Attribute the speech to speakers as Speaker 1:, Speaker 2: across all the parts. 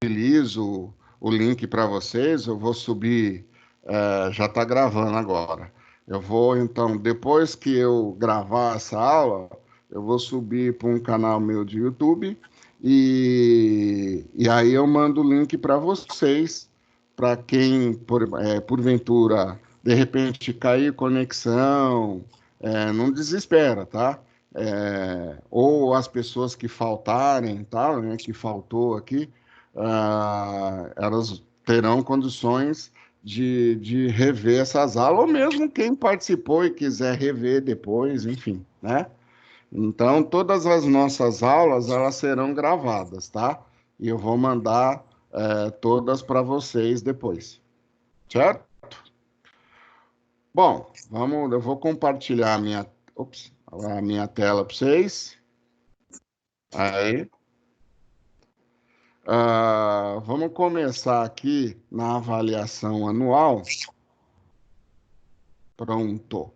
Speaker 1: disponibilizo o link para vocês, eu vou subir, já está gravando agora. Eu vou, então, depois que eu gravar essa aula, eu vou subir para um canal meu de YouTube e aí eu mando o link para vocês, para quem, porventura, de repente cair conexão, não desespera, tá? Ou as pessoas que faltarem, tal, né, que faltou aqui, elas terão condições de rever essas aulas, ou mesmo quem participou e quiser rever depois, enfim, né? Então, todas as nossas aulas, elas serão gravadas, tá? E eu vou mandar, todas para vocês depois, certo? Bom, eu vou compartilhar a minha tela para vocês. Aí. Vamos começar aqui na avaliação anual. Pronto.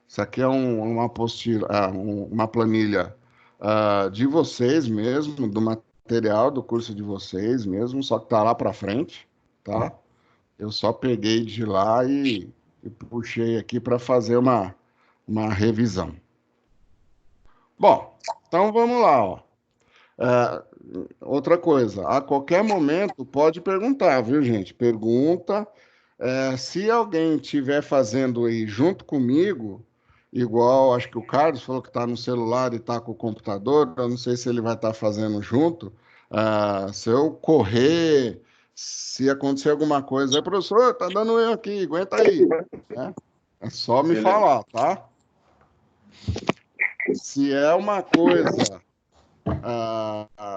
Speaker 1: Isso aqui é uma apostila, uma planilha de vocês mesmo, do material do curso de vocês mesmo, só que está lá para frente, tá? Eu só peguei de lá e puxei aqui para fazer uma revisão. Bom, então vamos lá, ó. É, outra coisa, a qualquer momento pode perguntar, viu, gente? Pergunta. Se alguém estiver fazendo aí junto comigo, igual acho que o Carlos falou que está no celular e está com o computador, eu não sei se ele vai estar fazendo junto. Se eu correr, se acontecer alguma coisa, aí, professor, tá dando eu aqui, aguenta aí, né? É só me
Speaker 2: Beleza.
Speaker 1: falar, tá? Se é uma coisa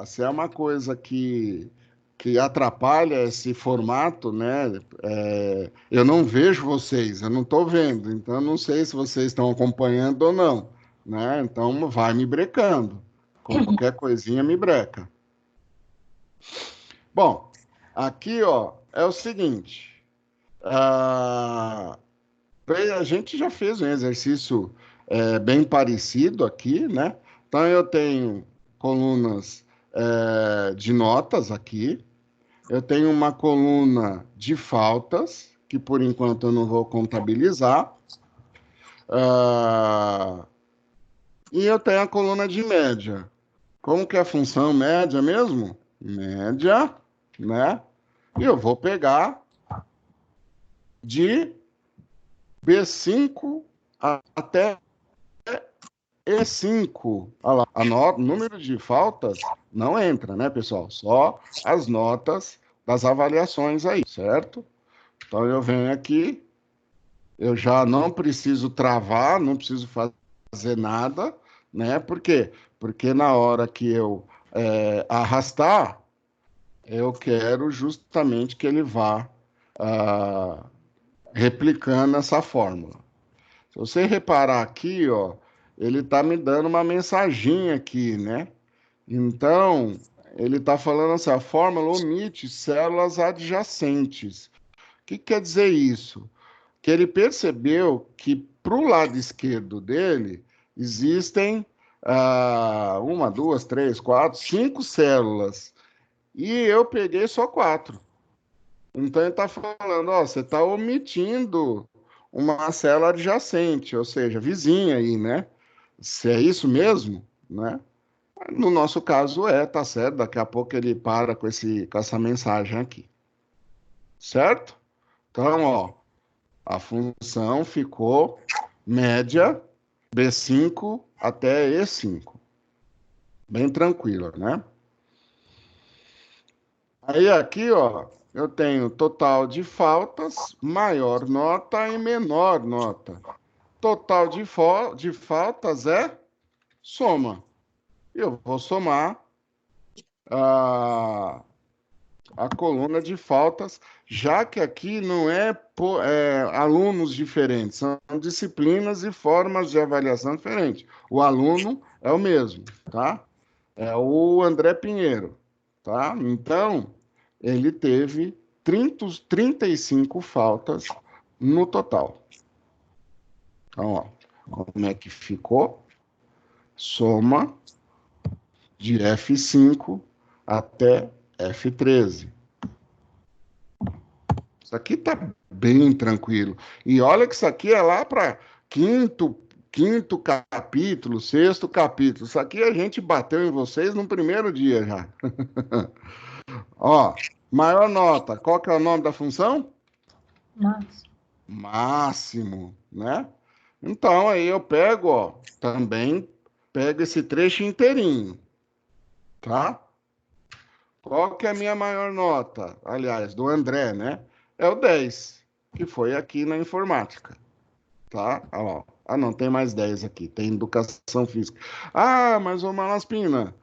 Speaker 1: se é uma coisa que atrapalha esse formato, né? Eu não vejo vocês, eu não estou vendo, então eu não sei se vocês estão acompanhando ou não, né? Então vai me brecando. Qualquer coisinha me breca. Bom, aqui, ó, é o seguinte. ah, a gente já fez um exercício bem parecido aqui, né? Então, eu tenho colunas de notas aqui, eu tenho uma coluna de faltas, que por enquanto eu não vou contabilizar, ah, e eu tenho a coluna de média. Como que é a função média mesmo? Média, né? E eu vou pegar de B5 até E5, olha lá, número de faltas não entra, né, pessoal? Só as notas das avaliações aí, certo? Então eu venho aqui, eu já não preciso travar, não preciso fazer nada, né? Por quê? Porque na hora que eu arrastar, eu quero justamente que ele vá ah, replicando essa fórmula. Se você reparar aqui, ó, ele está me dando uma mensaginha aqui, né? Então, ele está falando assim, a fórmula omite células adjacentes. O que quer dizer isso? Que ele percebeu que para o lado esquerdo dele existem uma, duas, três, quatro, cinco células. E eu peguei só quatro. Então ele está falando, ó, você está omitindo uma célula adjacente, ou seja, vizinha aí, né? Se é isso mesmo, né? No nosso caso tá certo. Daqui a pouco ele para com essa mensagem aqui, certo? Então, ó, a função ficou média B5 até E5, bem tranquila, né? Aí aqui, ó, eu tenho total de faltas, maior nota e menor nota. Total de faltas é soma. Eu vou somar a, a coluna de faltas, já que aqui não é alunos diferentes, são disciplinas e formas de avaliação diferentes. O aluno é o mesmo, tá? É o André Pinheiro, tá? Então, ele teve 35 faltas no total. Então, ó, como é que ficou? Soma de F5 até F13. Isso aqui tá bem tranquilo. E olha que isso aqui é lá para quinto capítulo, sexto capítulo. Isso aqui a gente bateu em vocês no primeiro dia já. Ó, maior nota. Qual que é o nome da função?
Speaker 2: Máximo.
Speaker 1: Máximo, né? Então aí eu pego, ó, também pego esse trecho inteirinho, tá? Qual que é a minha maior nota? Aliás, do André, né? É o 10, que foi aqui na informática, tá? Ó, ah, não, tem mais 10 aqui, tem educação física. Ah, mas ô Malaspina,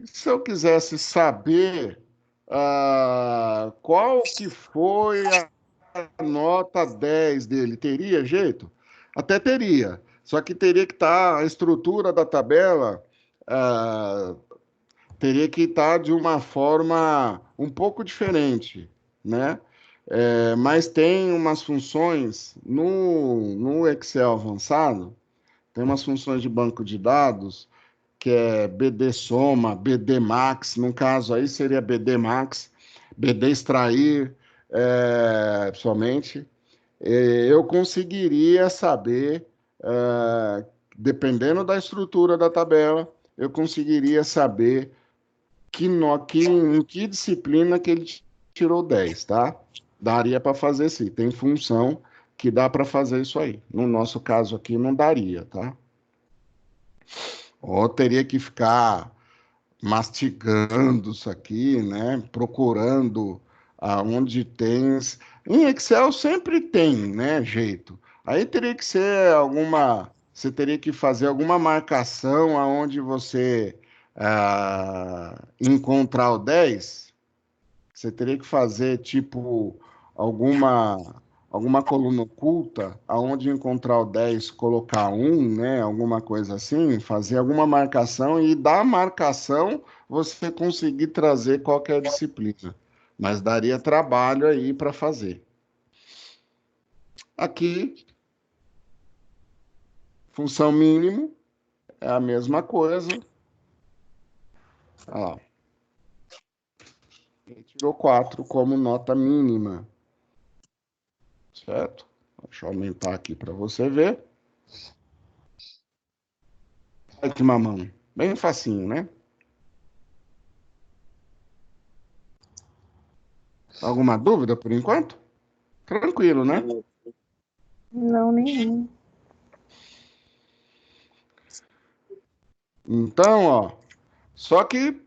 Speaker 1: se eu quisesse saber qual que foi a nota 10 dele, teria jeito? Até teria, só que teria que estar a estrutura da tabela, ah, teria que estar de uma forma um pouco diferente, né? Mas tem umas funções no Excel avançado, tem umas funções de banco de dados, que é BD soma, BD max, no caso aí seria BD max, BD extrair, somente. Eu conseguiria saber, dependendo da estrutura da tabela, eu conseguiria saber em que disciplina que ele tirou 10, tá? Daria para fazer sim. Tem função que dá para fazer isso aí. No nosso caso aqui, não daria, tá? Ou teria que ficar mastigando isso aqui, né? Procurando aonde tem. Em Excel sempre tem, né? Jeito. Aí teria que ser alguma. Você teria que fazer alguma marcação aonde você encontrar o 10. Você teria que fazer tipo alguma coluna oculta, aonde encontrar o 10, colocar um, né? Alguma coisa assim, fazer alguma marcação e da marcação você conseguir trazer qualquer disciplina. Mas daria trabalho aí para fazer. Aqui, função mínimo é a mesma coisa. Olha lá, ele tirou 4 como nota mínima, certo? Deixa eu aumentar aqui para você ver. Olha que mamão. Bem facinho, né? Alguma dúvida por enquanto? Tranquilo, né?
Speaker 2: Não, nenhum.
Speaker 1: Então, ó, só que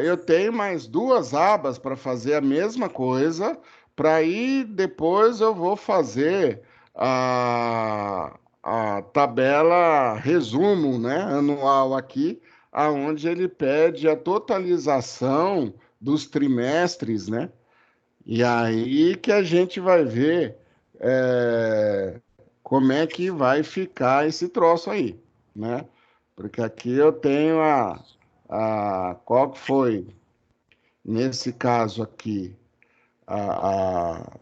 Speaker 1: eu tenho mais duas abas para fazer a mesma coisa, para aí depois eu vou fazer a tabela resumo, né, anual aqui, aonde ele pede a totalização dos trimestres, né? E aí que a gente vai ver como é que vai ficar esse troço aí, né? Porque aqui eu tenho qual que foi, nesse caso aqui, a, a-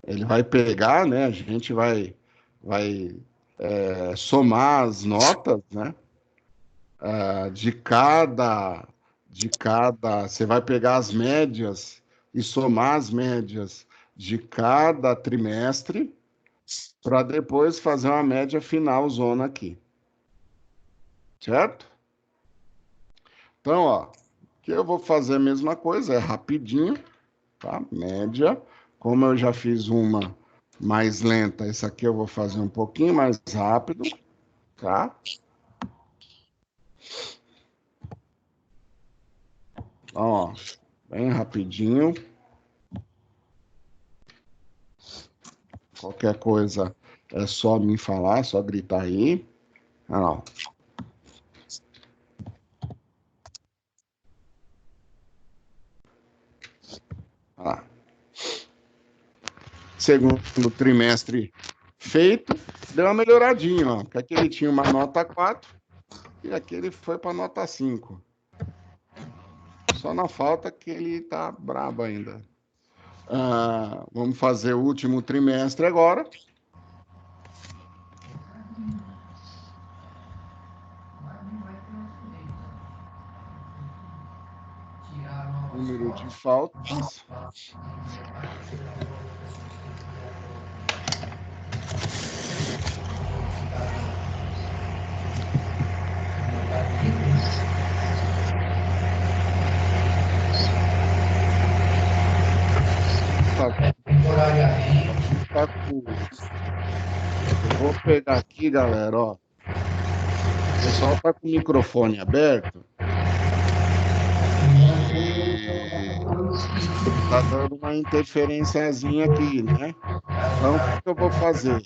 Speaker 1: ele vai pegar, né? A gente vai somar as notas, né? De cada, você vai pegar as médias e somar as médias de cada trimestre para depois fazer uma média final zona aqui, certo? Então, ó, que eu vou fazer a mesma coisa, é rapidinho, tá? Média. Como eu já fiz uma mais lenta, essa aqui eu vou fazer um pouquinho mais rápido, tá? Ó, bem rapidinho. Qualquer coisa é só me falar, é só gritar aí. Ah, não. Ah, segundo trimestre feito, deu uma melhoradinha, ó. Porque aqui ele tinha uma nota 4 e aqui ele foi para nota 5. Só na falta que ele tá brabo ainda. Vamos fazer o último trimestre agora. número de faltas. Eu vou pegar aqui, galera, ó. O pessoal tá com o microfone aberto e tá dando uma interferenciazinha aqui, né? Então, o que que eu vou fazer?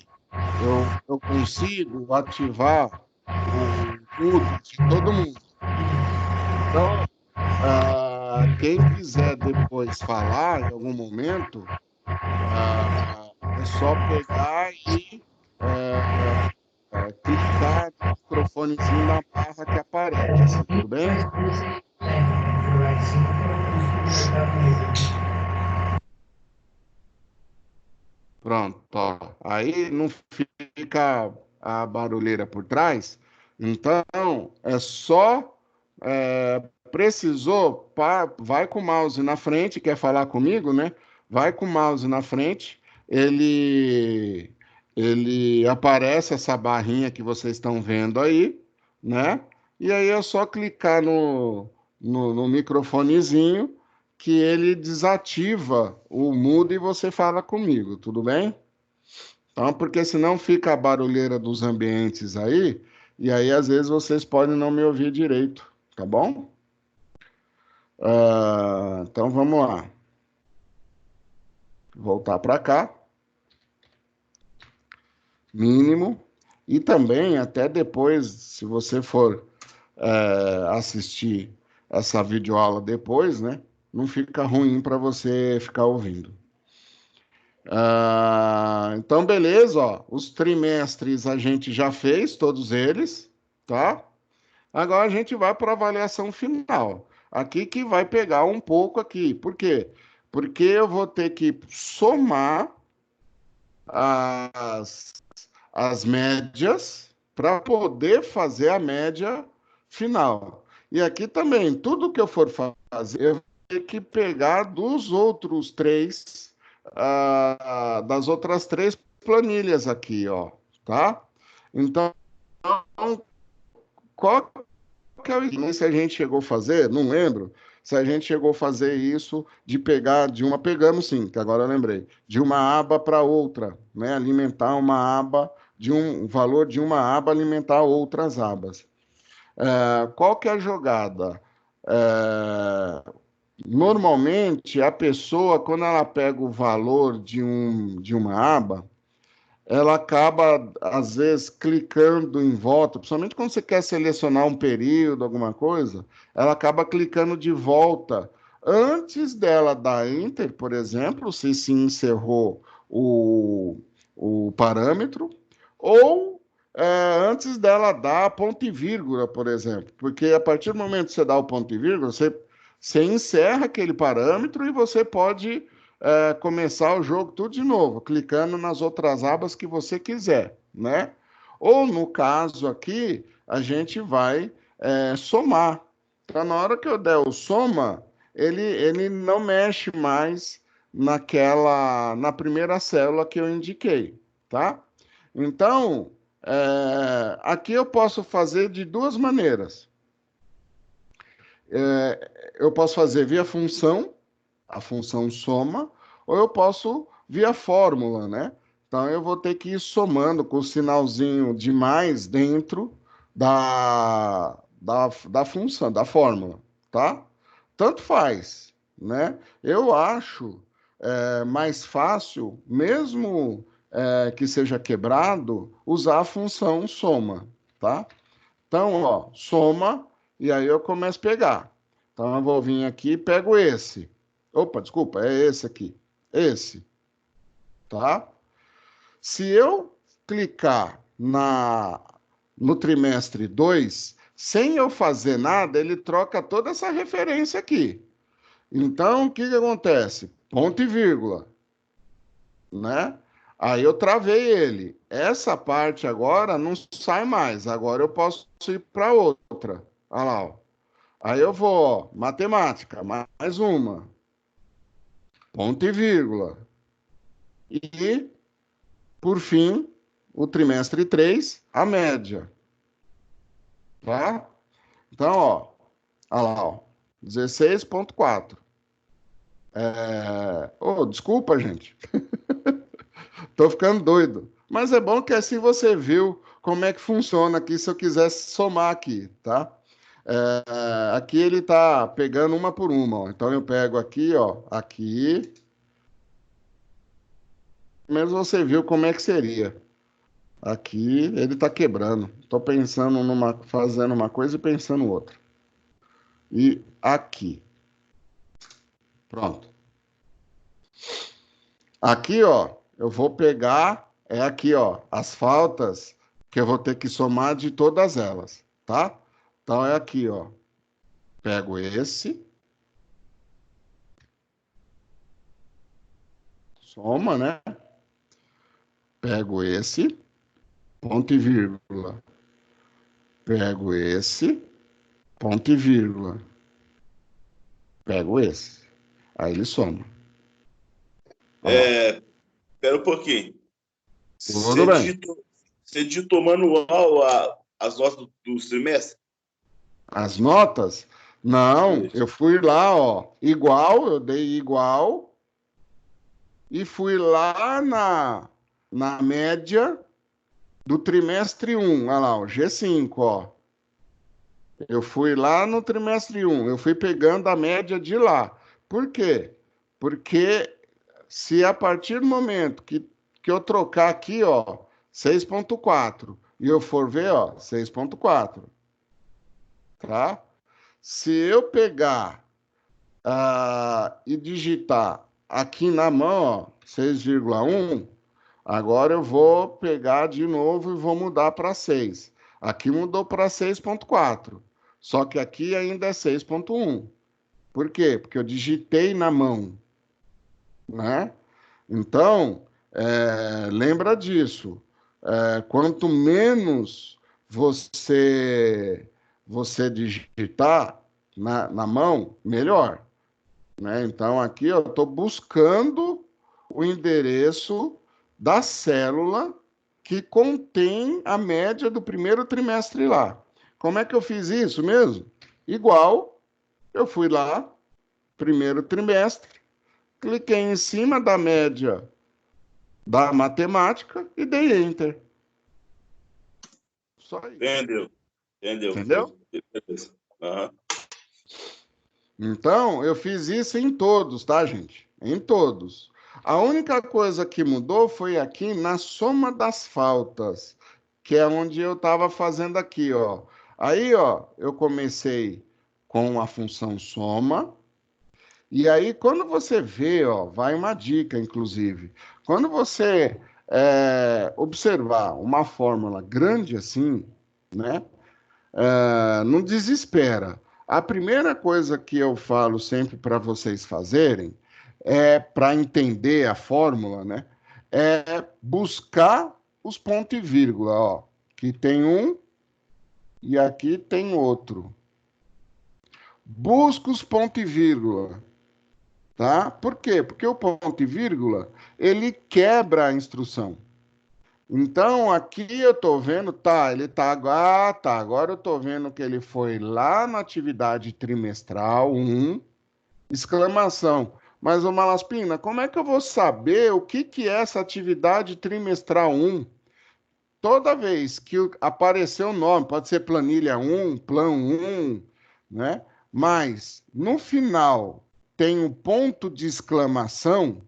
Speaker 1: Eu consigo ativar o mudo de todo mundo. Então, quem quiser depois falar em algum momento, é só pegar e clicar no microfonezinho na barra que aparece, tudo bem? Pronto, ó. Aí não fica a barulheira por trás. Então, é só precisou, vai com o mouse na frente, quer falar comigo, né? Vai com o mouse na frente, ele aparece essa barrinha que vocês estão vendo aí, né? E aí é só clicar no microfonezinho que ele desativa o mudo e você fala comigo, tudo bem? Então, porque senão fica a barulheira dos ambientes aí, e aí às vezes vocês podem não me ouvir direito, tá bom? Então vamos lá. Voltar para cá. Mínimo. E também, até depois, se você for assistir essa videoaula depois, né? Não fica ruim para você ficar ouvindo. Então, beleza, ó. Os trimestres a gente já fez, todos eles, tá? Agora a gente vai para a avaliação final. Aqui que vai pegar um pouco aqui. Por quê? Porque eu vou ter que somar as, as médias para poder fazer a média final. E aqui também, tudo que eu for fazer, eu vou ter que pegar dos outros três, das outras três planilhas aqui, ó, tá? Então, qual que é o se a gente chegou a fazer? Não lembro. Se a gente chegou a fazer isso de pegar de uma, pegamos sim, que agora eu lembrei, de uma aba para outra, né? Alimentar uma aba de um valor de uma aba alimentar outras abas. Qual que é a jogada? É, Normalmente a pessoa, quando ela pega o valor de uma aba, ela acaba, às vezes, clicando em volta, principalmente quando você quer selecionar um período, alguma coisa, ela acaba clicando de volta. Antes dela dar Enter, por exemplo, se encerrou o parâmetro, ou antes dela dar ponto e vírgula, por exemplo, porque a partir do momento que você dá o ponto e vírgula, você encerra aquele parâmetro e você pode começar o jogo tudo de novo, clicando nas outras abas que você quiser, né? Ou no caso aqui, a gente vai somar. Então, na hora que eu der o soma, ele não mexe mais na primeira célula que eu indiquei, tá? Então, aqui eu posso fazer de duas maneiras. Eu posso fazer via função, a função soma, ou eu posso via fórmula, né? Então eu vou ter que ir somando com o sinalzinho de mais dentro da função, da fórmula, tá? Tanto faz, né? Eu acho mais fácil, mesmo que seja quebrado, usar a função soma, tá? Então, ó, soma, e aí eu começo a pegar. Então, eu vou vir aqui e pego esse. Opa, desculpa, é esse aqui. Esse, tá? Se eu clicar no trimestre 2 sem eu fazer nada, ele troca toda essa referência aqui. Então, o que que acontece? Ponto e vírgula, né? Aí eu travei ele. Essa parte agora não sai mais. Agora eu posso ir para outra. Olha lá, ó. Aí eu vou, ó, matemática, mais uma, ponto e vírgula. E, por fim, o trimestre 3, a média, tá? Então, ó, olha lá, ó, 16,4. Desculpa, gente, tô ficando doido. Mas é bom que assim você viu como é que funciona aqui, se eu quisesse somar aqui, tá? Aqui ele tá pegando uma por uma, ó. Então eu pego aqui, ó, aqui. Menos você viu como é que seria. Aqui ele tá quebrando. Tô pensando fazendo uma coisa e pensando outra. E aqui, pronto. Aqui, ó, eu vou pegar, é aqui, ó, as faltas que eu vou ter que somar de todas elas, tá? Então é aqui, ó. Pego esse, soma, né? Pego esse, ponto e vírgula. Pego esse, ponto e vírgula. Pego esse. Aí ele soma. Olha lá.
Speaker 3: Espera um pouquinho.
Speaker 1: Tudo bem.
Speaker 3: Você digitou manual as notas dos trimestres?
Speaker 1: As notas? Não,
Speaker 3: Isso.
Speaker 1: eu fui lá, ó, igual, eu dei igual e fui lá na média do trimestre um. Olha lá, o G5, ó. Eu fui lá no trimestre um. Eu fui pegando a média de lá. Por quê? Porque se a partir do momento que eu trocar aqui, ó, 6,4 e eu for ver, ó, 6,4, tá? Se eu pegar e digitar aqui na mão, ó, 6,1, agora eu vou pegar de novo e vou mudar para 6. Aqui mudou para 6,4. Só que aqui ainda é 6,1. Por quê? Porque eu digitei na mão, né? Então, lembra disso. Quanto menos você digitar na mão, melhor, né? Então, aqui eu estou buscando o endereço da célula que contém a média do primeiro trimestre lá. Como é que eu fiz isso mesmo? Igual, eu fui lá, primeiro trimestre, cliquei em cima da média da matemática e dei Enter. Só isso.
Speaker 3: Entendeu?
Speaker 1: Entendeu?
Speaker 3: Beleza. Uhum.
Speaker 1: Então, eu fiz isso em todos, tá, gente? Em todos. A única coisa que mudou foi aqui na soma das faltas, que é onde eu estava fazendo aqui, ó. Aí, ó, eu comecei com a função soma, e aí quando você vê, ó, vai uma dica, inclusive. Quando você observar uma fórmula grande assim, né? Não desespera. A primeira coisa que eu falo sempre para vocês fazerem para entender a fórmula, né? É buscar os pontos e vírgula, ó. Aqui tem um e aqui tem outro. Busca os pontos e vírgula, tá? Por quê? Porque o ponto e vírgula, ele quebra a instrução. Então, aqui eu estou vendo, ele tá, agora eu estou vendo que ele foi lá na atividade trimestral um, exclamação. Mas, ô Malaspina, como é que eu vou saber o que é essa atividade trimestral um? Toda vez que aparecer o nome, pode ser planilha um, plan um, né? Mas, no final, tem um ponto de exclamação.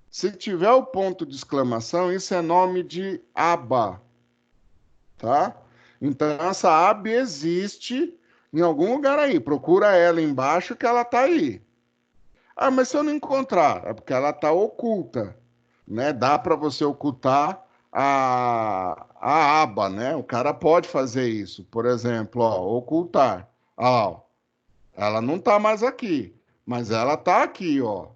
Speaker 1: Se tiver o ponto de exclamação, isso é nome de aba, tá? Então, essa aba existe em algum lugar aí. Procura ela embaixo que ela está aí. Ah, mas se eu não encontrar, é porque ela está oculta, né? Dá para você ocultar a aba, né? O cara pode fazer isso. Por exemplo, ó, ocultar. Ó, ela não está mais aqui, mas ela está aqui, ó.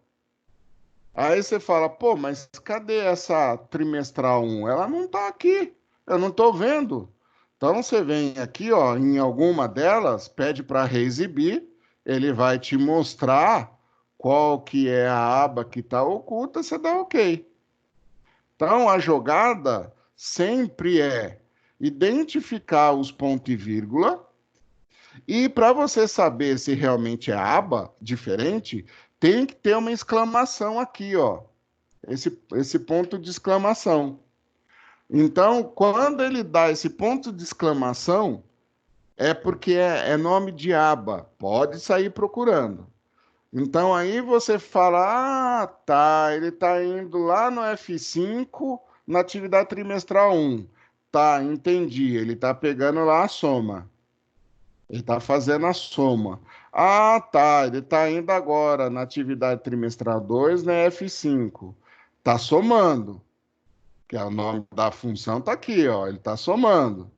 Speaker 1: Aí você fala, pô, mas cadê essa trimestral um? Ela não está aqui, eu não estou vendo. Então, você vem aqui, ó, em alguma delas, pede para reexibir, ele vai te mostrar qual que é a aba que está oculta, você dá OK. Então, a jogada sempre é identificar os pontos e vírgula, e para você saber se realmente é aba diferente, tem que ter uma exclamação aqui, ó, esse ponto de exclamação. Então, quando ele dá esse ponto de exclamação, é porque é nome de aba, pode sair procurando. Então, aí você fala, tá, ele está indo lá no F5, na atividade trimestral 1. Tá, entendi, ele está pegando lá a soma. Ele está fazendo a soma. Ah, tá, ele está indo agora na atividade trimestral 2, na F5. Está somando, que é o nome da função, está aqui, ó, ele está somando.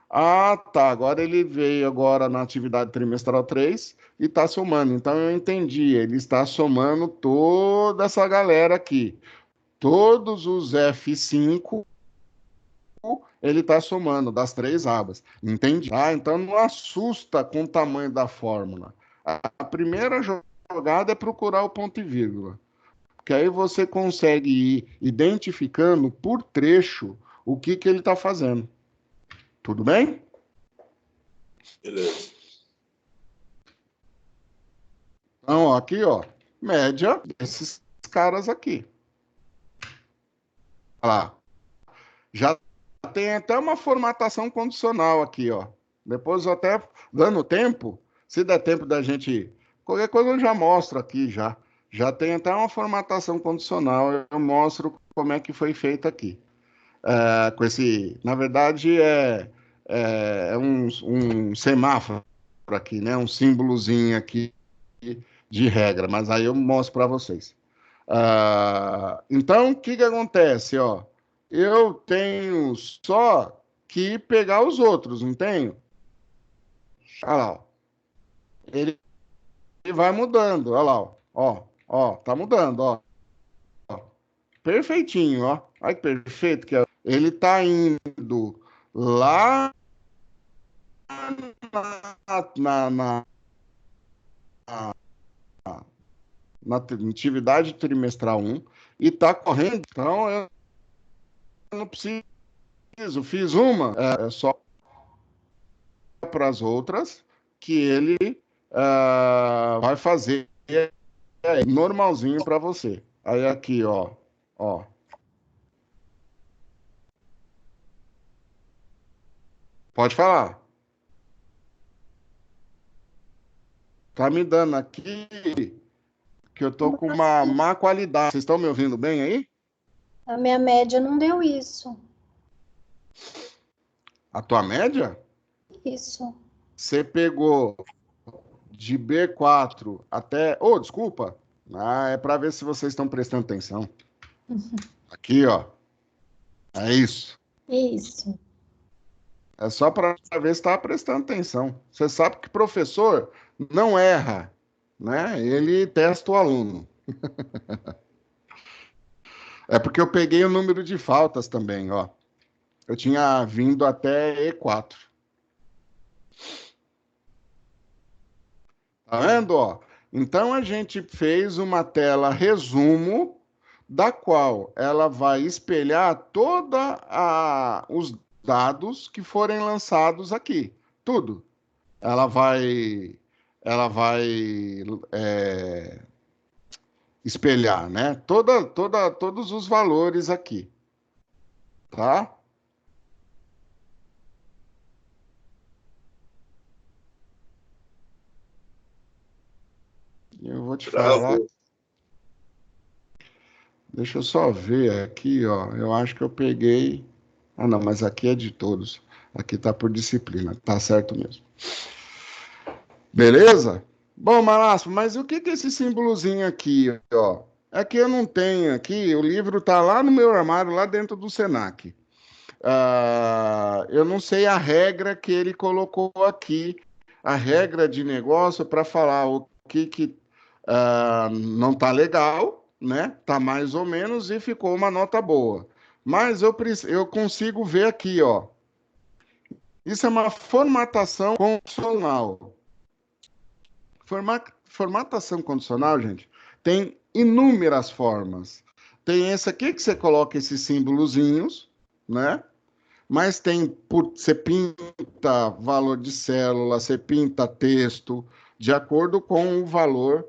Speaker 1: Ah, tá. Agora ele veio agora na atividade trimestral 3 e está somando. Então eu entendi. Ele está somando toda essa galera aqui. Todos os F5 ele está somando das três abas. Entendi. Ah, então não assusta com o tamanho da fórmula. A primeira jogada é procurar o ponto e vírgula. Porque aí você consegue ir identificando por trecho o que ele está fazendo. Tudo bem?
Speaker 3: Beleza.
Speaker 1: Então, ó, aqui, ó, média desses caras aqui. Olha lá. Já tem até uma formatação condicional aqui, ó. Depois, até dando tempo, se der tempo da gente... Qualquer coisa eu já mostro aqui, já. Já tem até uma formatação condicional. Eu mostro como é que foi feito aqui. Com esse... Na verdade, é um semáforo aqui, né? Um símbolozinho aqui de regra, mas aí eu mostro para vocês. Então, o que acontece? Ó, eu tenho só que pegar os outros, não tenho? Olha lá, ó. Ele vai mudando, olha lá, ó, tá mudando, ó. Perfeitinho, ó. Olha que perfeito que é. Ele tá indo lá na na atividade trimestral 1 e está correndo, então eu não preciso, fiz uma, só para as outras, que ele vai fazer normalzinho para você. Aí aqui, ó. Pode falar. Tá me dando aqui que eu tô com uma má qualidade. Vocês estão me ouvindo bem aí?
Speaker 2: A minha média não deu isso.
Speaker 1: A tua média?
Speaker 2: Isso.
Speaker 1: Você pegou de B4 até... Oh, desculpa. É para ver se vocês estão prestando atenção. Aqui, ó. É isso.
Speaker 2: Isso.
Speaker 1: É só para ver se está prestando atenção. Você sabe que professor não erra, né? Ele testa o aluno. É porque eu peguei o número de faltas também, ó. Eu tinha vindo até E4. Tá vendo, ó? Então a gente fez uma tela resumo da qual ela vai espelhar toda os dados que forem lançados aqui, tudo. Ela vai espelhar, né? Todos os valores aqui, tá? Eu vou te falar. Deixa eu só ver aqui, ó. Eu acho que eu peguei. Ah, não, mas aqui é de todos. Aqui tá por disciplina, tá certo mesmo. Beleza? Bom, Malasco, mas o que é esse símbolozinho aqui, ó? É que eu não tenho aqui, o livro tá lá no meu armário, lá dentro do Senac. Eu não sei a regra que ele colocou aqui, a regra de negócio para falar o que não tá legal, né? Tá mais ou menos e ficou uma nota boa. Mas eu consigo ver aqui, ó. Isso é uma formatação condicional. Formatação condicional, gente, tem inúmeras formas. Tem esse aqui que você coloca esses símbolozinhos, né? Mas tem, você pinta valor de célula, você pinta texto, de acordo com o valor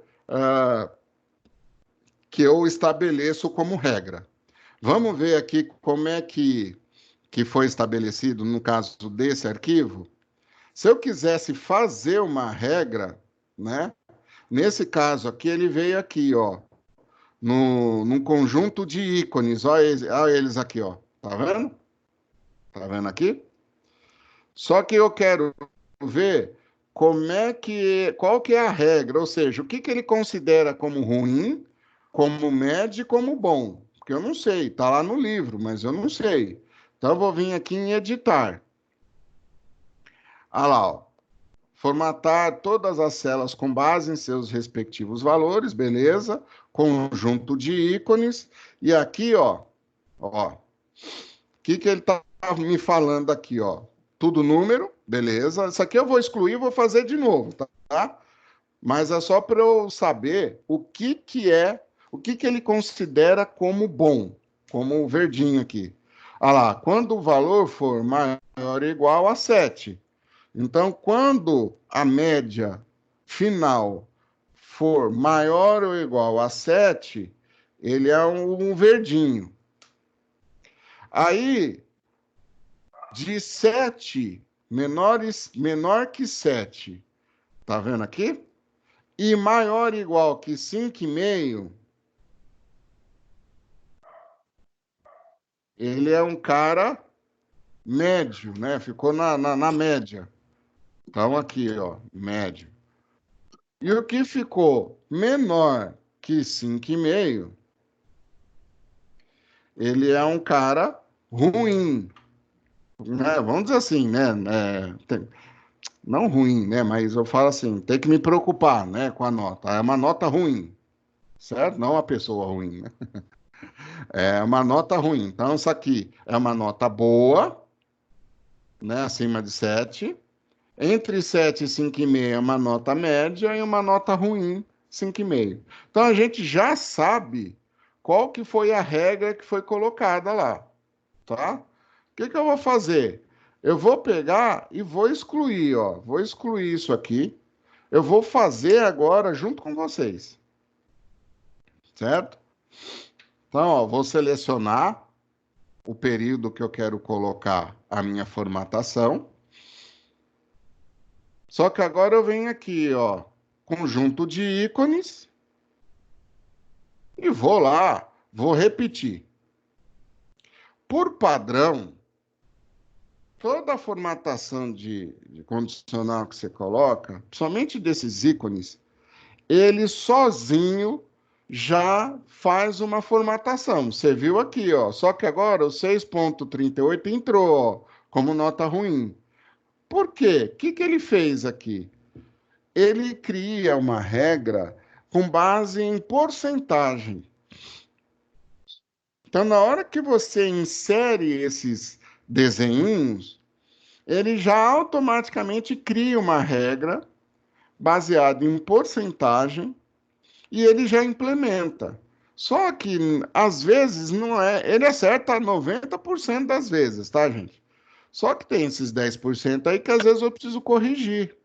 Speaker 1: que eu estabeleço como regra. Vamos ver aqui como é que foi estabelecido no caso desse arquivo. Se eu quisesse fazer uma regra, né? Nesse caso aqui, ele veio aqui, ó, num conjunto de ícones. Olha eles aqui, ó. Tá vendo? Tá vendo aqui? Só que eu quero ver qual que é a regra, ou seja, o que que ele considera como ruim, como médio e como bom. Porque eu não sei, tá lá no livro, mas eu não sei. Então eu vou vir aqui em editar. Ah lá, ó. Formatar todas as células com base em seus respectivos valores, beleza? Conjunto de ícones. E aqui, ó, que ele está me falando aqui, ó? Tudo número, beleza? Isso aqui eu vou excluir, vou fazer de novo, tá? Mas é só para eu saber o que ele considera como bom, como o verdinho aqui. Ah lá, quando o valor for maior ou igual a 7. Então, quando a média final for maior ou igual a 7, ele é um verdinho. Aí, de 7 menor que 7, tá vendo aqui? E maior ou igual que 5,5, ele é um cara médio, né? Ficou na média. Então, aqui, ó, médio. E o que ficou menor que 5,5, ele é um cara ruim, né? Vamos dizer assim, né? Não ruim, né? Mas eu falo assim, tem que me preocupar, né? Com a nota. É uma nota ruim, certo? Não uma pessoa ruim, né? É uma nota ruim. Então, isso aqui é uma nota boa, né? Acima de 7. Entre 7 e 5,5 é uma nota média e uma nota ruim, 5,5. Então, a gente já sabe qual que foi a regra que foi colocada lá, tá? O que que eu vou fazer? Eu vou pegar e vou excluir, ó. Vou excluir isso aqui. Eu vou fazer agora junto com vocês, certo? Então, ó, vou selecionar o período que eu quero colocar a minha formatação. Só que agora eu venho aqui, ó, conjunto de ícones e vou lá, vou repetir. Por padrão, toda a formatação de condicional que você coloca, principalmente desses ícones, ele sozinho já faz uma formatação. Você viu aqui, ó. Só que agora o 6,38 entrou, ó, como nota ruim. Por quê? O que que ele fez aqui? Ele cria uma regra com base em porcentagem. Então, na hora que você insere esses desenhinhos, ele já automaticamente cria uma regra baseada em porcentagem e ele já implementa. Só que, às vezes, não é. Ele acerta 90% das vezes, tá, gente? Só que tem esses 10% aí que às vezes eu preciso corrigir.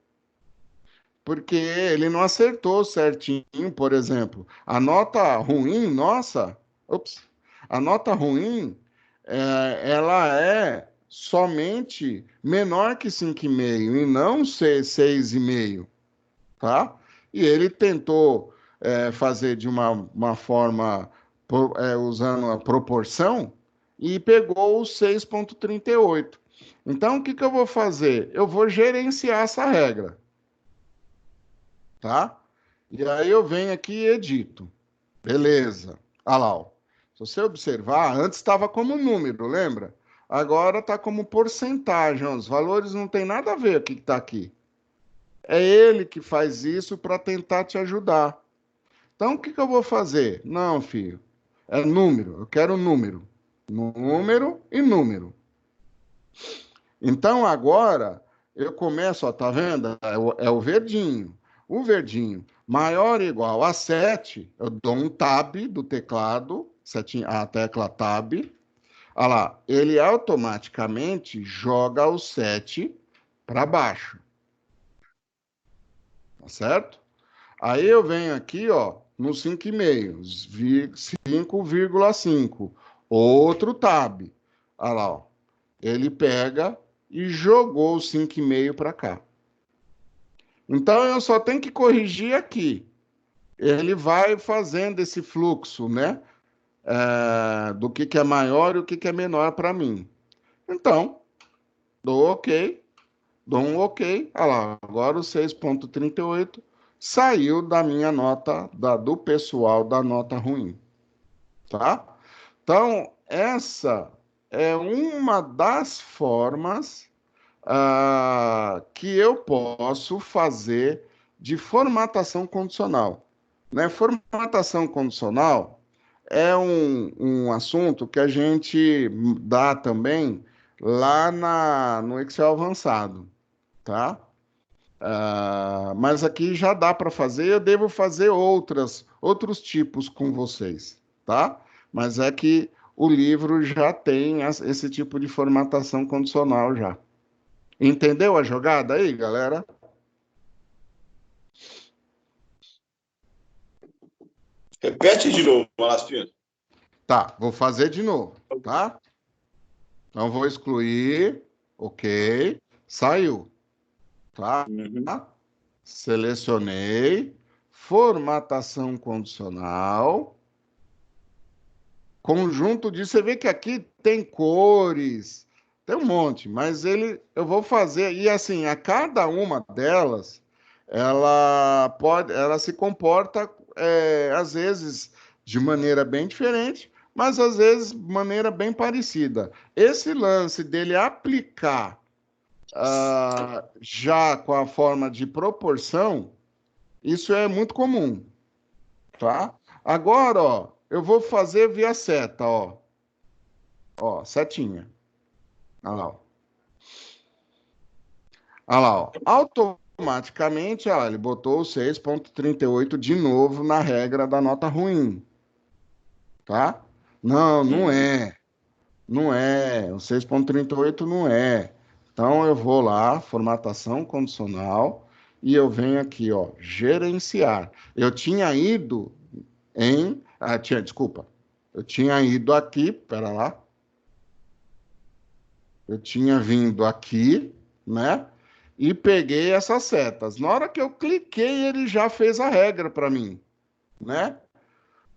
Speaker 1: Porque ele não acertou certinho, por exemplo. A nota ruim, nossa, ops, a nota ruim, ela é somente menor que 5,5 e não 6,5, tá? E ele tentou fazer de uma forma usando a proporção e pegou o 6,38. Então, o que que eu vou fazer? Eu vou gerenciar essa regra, tá? E aí eu venho aqui e edito. Beleza. Olha lá, ó. Se você observar, antes estava como número, lembra? Agora está como porcentagem. Ó. Os valores não tem nada a ver com o que está aqui. É ele que faz isso para tentar te ajudar. Então, o que que eu vou fazer? Não, filho. É número. Eu quero número. Número e número. Então, agora, eu começo, ó, tá vendo? É o verdinho. O verdinho maior ou igual a 7, eu dou um tab do teclado, a tecla tab. Olha lá, ele automaticamente joga o 7 para baixo. Tá certo? Aí eu venho aqui, ó, no 5,5, 5,5. Outro tab. Olha lá, ó. Ele pega e jogou o 5,5 para cá. Então eu só tenho que corrigir aqui. Ele vai fazendo esse fluxo, né? Do que é maior e o que é menor para mim. Então, dou OK, dou um OK. Olha lá, agora o 6,38 saiu da minha nota, do pessoal da nota ruim. Tá? Então, essa é uma das formas que eu posso fazer de formatação condicional. Né? Formatação condicional é um assunto que a gente dá também lá no Excel avançado, tá? Mas aqui já dá para fazer, eu devo fazer outros tipos com vocês, tá? Mas é que o livro já tem esse tipo de formatação condicional já. Entendeu a jogada aí, galera?
Speaker 3: Repete de novo, Malaspino.
Speaker 1: Tá, vou fazer de novo, tá? Então vou excluir, OK, saiu, tá?
Speaker 3: Uhum.
Speaker 1: Selecionei, formatação condicional, conjunto de, você vê que aqui tem cores, tem um monte, mas eu vou fazer, e assim, a cada uma delas, ela se comporta, às vezes, de maneira bem diferente, mas às vezes de maneira bem parecida. Esse lance dele aplicar já com a forma de proporção, isso é muito comum, tá? Agora, ó, eu vou fazer via seta, ó. Ó, setinha. Olha lá, ó. Olha lá, ó. Automaticamente, ó, ele botou o 6,38 de novo na regra da nota ruim, tá? Não, não é. Não é. O 6,38 não é. Então, eu vou lá, formatação condicional, e eu venho aqui, ó, gerenciar. Eu tinha ido desculpa. Eu tinha ido aqui, pera lá. Eu tinha vindo aqui, né? E peguei essas setas. Na hora que eu cliquei, ele já fez a regra para mim, né?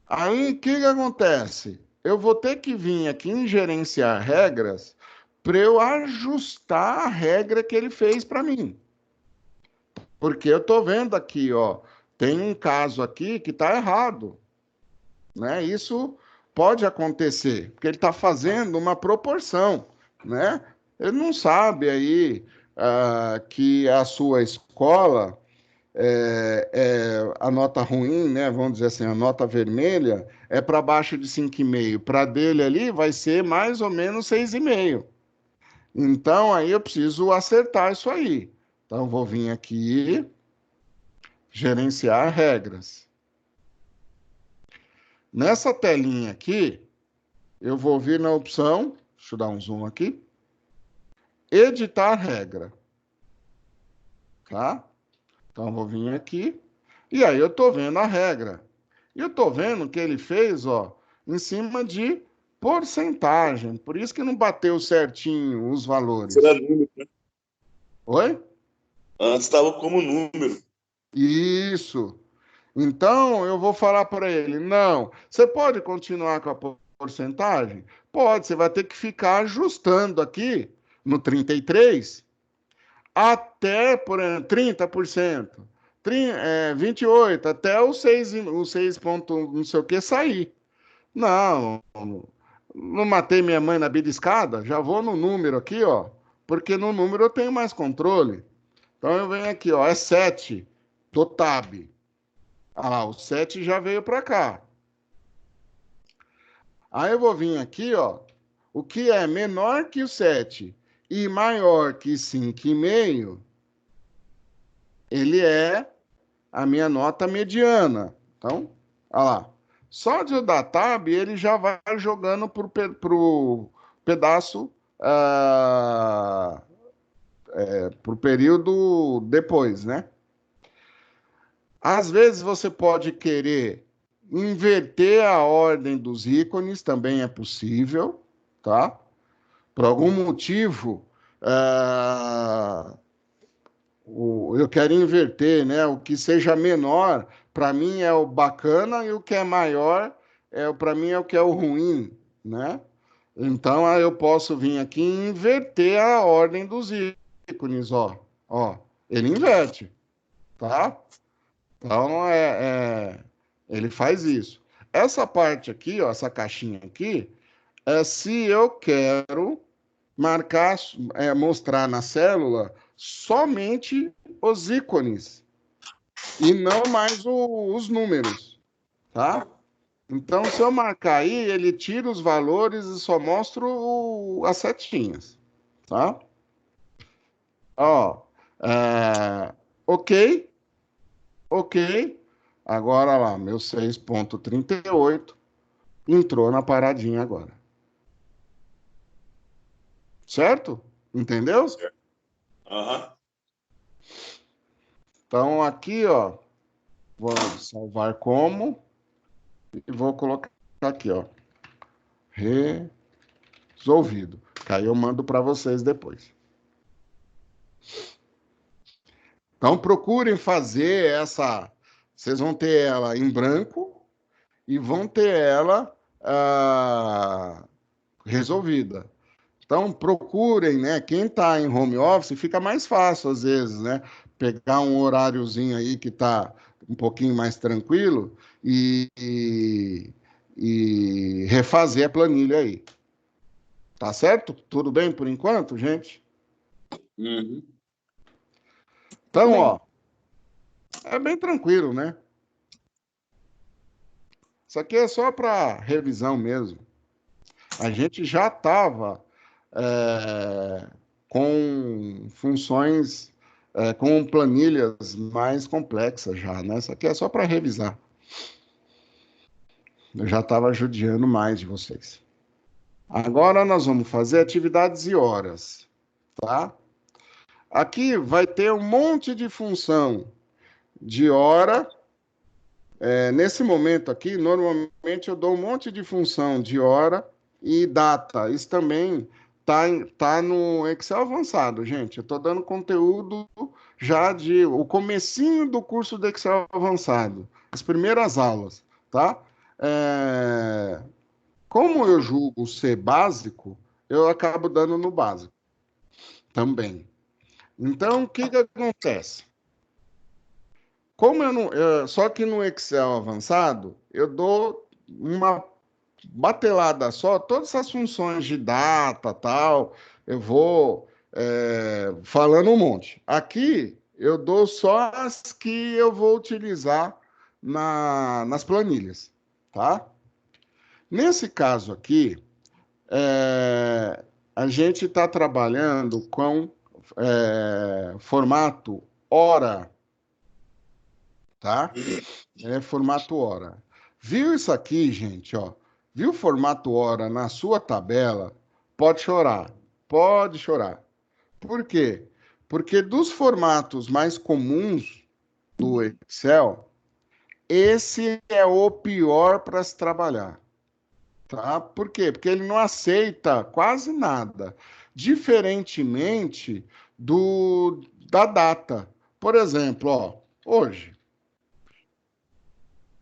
Speaker 1: Aí, o que que acontece? Eu vou ter que vir aqui em gerenciar regras para eu ajustar a regra que ele fez para mim. Porque eu estou vendo aqui, ó, tem um caso aqui que está errado, né? Isso pode acontecer, porque ele está fazendo uma proporção, né? Ele não sabe aí que a sua escola a nota ruim, né? Vamos dizer assim, a nota vermelha é para baixo de 5,5. Para dele ali vai ser mais ou menos 6,5. Então aí eu preciso acertar isso aí. Então vou vir aqui, gerenciar regras. Nessa telinha aqui, eu vou vir na opção, deixa eu dar um zoom aqui, editar regra, tá? Então, vou vir aqui, e aí eu estou vendo a regra. E eu estou vendo que ele fez, ó, em cima de porcentagem. Por isso que não bateu certinho os
Speaker 3: Será
Speaker 1: valores.
Speaker 3: número, né?
Speaker 1: Oi?
Speaker 3: Antes estava como número.
Speaker 1: Isso. Então, eu vou falar para ele, não, você pode continuar com a porcentagem? Pode, você vai ter que ficar ajustando aqui no 33 até, por exemplo, 30%, 28%, até o 6 ponto não sei o que sair. Não, não matei minha mãe na beliscada, já vou no número aqui, ó, porque no número eu tenho mais controle. Então eu venho aqui, ó, é 7 do tab. Ah lá, o 7 já veio para cá. Aí eu vou vir aqui, ó, o que é menor que o 7 e maior que 5,5, ele é a minha nota mediana. Então, olha lá. Só de eu dar tab, ele já vai jogando para o pedaço, para o período depois, né? Às vezes você pode querer inverter a ordem dos ícones, também é possível, tá? Por algum motivo, eu quero inverter, né? O que seja menor, para mim é o bacana, e o que é maior, para mim é o que é o ruim, né? Então, aí eu posso vir aqui e inverter a ordem dos ícones, ó. Ó, ele inverte, tá? Então, ele faz isso. Essa parte aqui, ó, essa caixinha aqui, é se eu quero marcar, mostrar na célula somente os ícones e não mais os números, tá? Então, se eu marcar aí, ele tira os valores e só mostra as setinhas, tá? Ó, ok, ok. Agora lá, meu 6,38 entrou na paradinha agora. Certo? Entendeu?
Speaker 3: Certo. Aham.
Speaker 1: Então, aqui, ó, vou salvar como e vou colocar aqui, ó, resolvido. Que aí eu mando para vocês depois. Então, procurem fazer essa. Vocês vão ter ela em branco e vão ter ela resolvida. Então, procurem, né? Quem está em home office fica mais fácil, às vezes, né? Pegar um horáriozinho aí que está um pouquinho mais tranquilo e refazer a planilha aí. Tá certo? Tudo bem por enquanto, gente?
Speaker 3: Uhum.
Speaker 1: Então,
Speaker 2: Bem,
Speaker 1: ó, é bem tranquilo, né? Isso aqui é só para revisão mesmo. A gente já estava com funções, com planilhas mais complexas já, né? Isso aqui é só para revisar. Eu já estava judiando mais de vocês. Agora nós vamos fazer atividades e horas, tá? Aqui vai ter um monte de função de hora. Nesse momento aqui, normalmente eu dou um monte de função de hora e data. Isso também tá no Excel avançado, gente. Eu estou dando conteúdo já de o comecinho do curso do Excel avançado, as primeiras aulas, tá? É, como eu julgo ser básico, eu acabo dando no básico também. Então, o que que acontece? Como eu não, só que no Excel avançado, eu dou uma batelada só, todas essas funções de data, tal, eu vou falando um monte. Aqui, eu dou só as que eu vou utilizar nas planilhas, tá? Nesse caso aqui, a gente está trabalhando com formato hora, tá? Formato hora. Viu isso aqui, gente? Ó? Viu o formato hora na sua tabela? Pode chorar. Pode chorar. Por quê? Porque dos formatos mais comuns do Excel, esse é o pior para se trabalhar. Tá? Por quê? Porque ele não aceita quase nada. Diferentemente da data. Por exemplo, ó, hoje.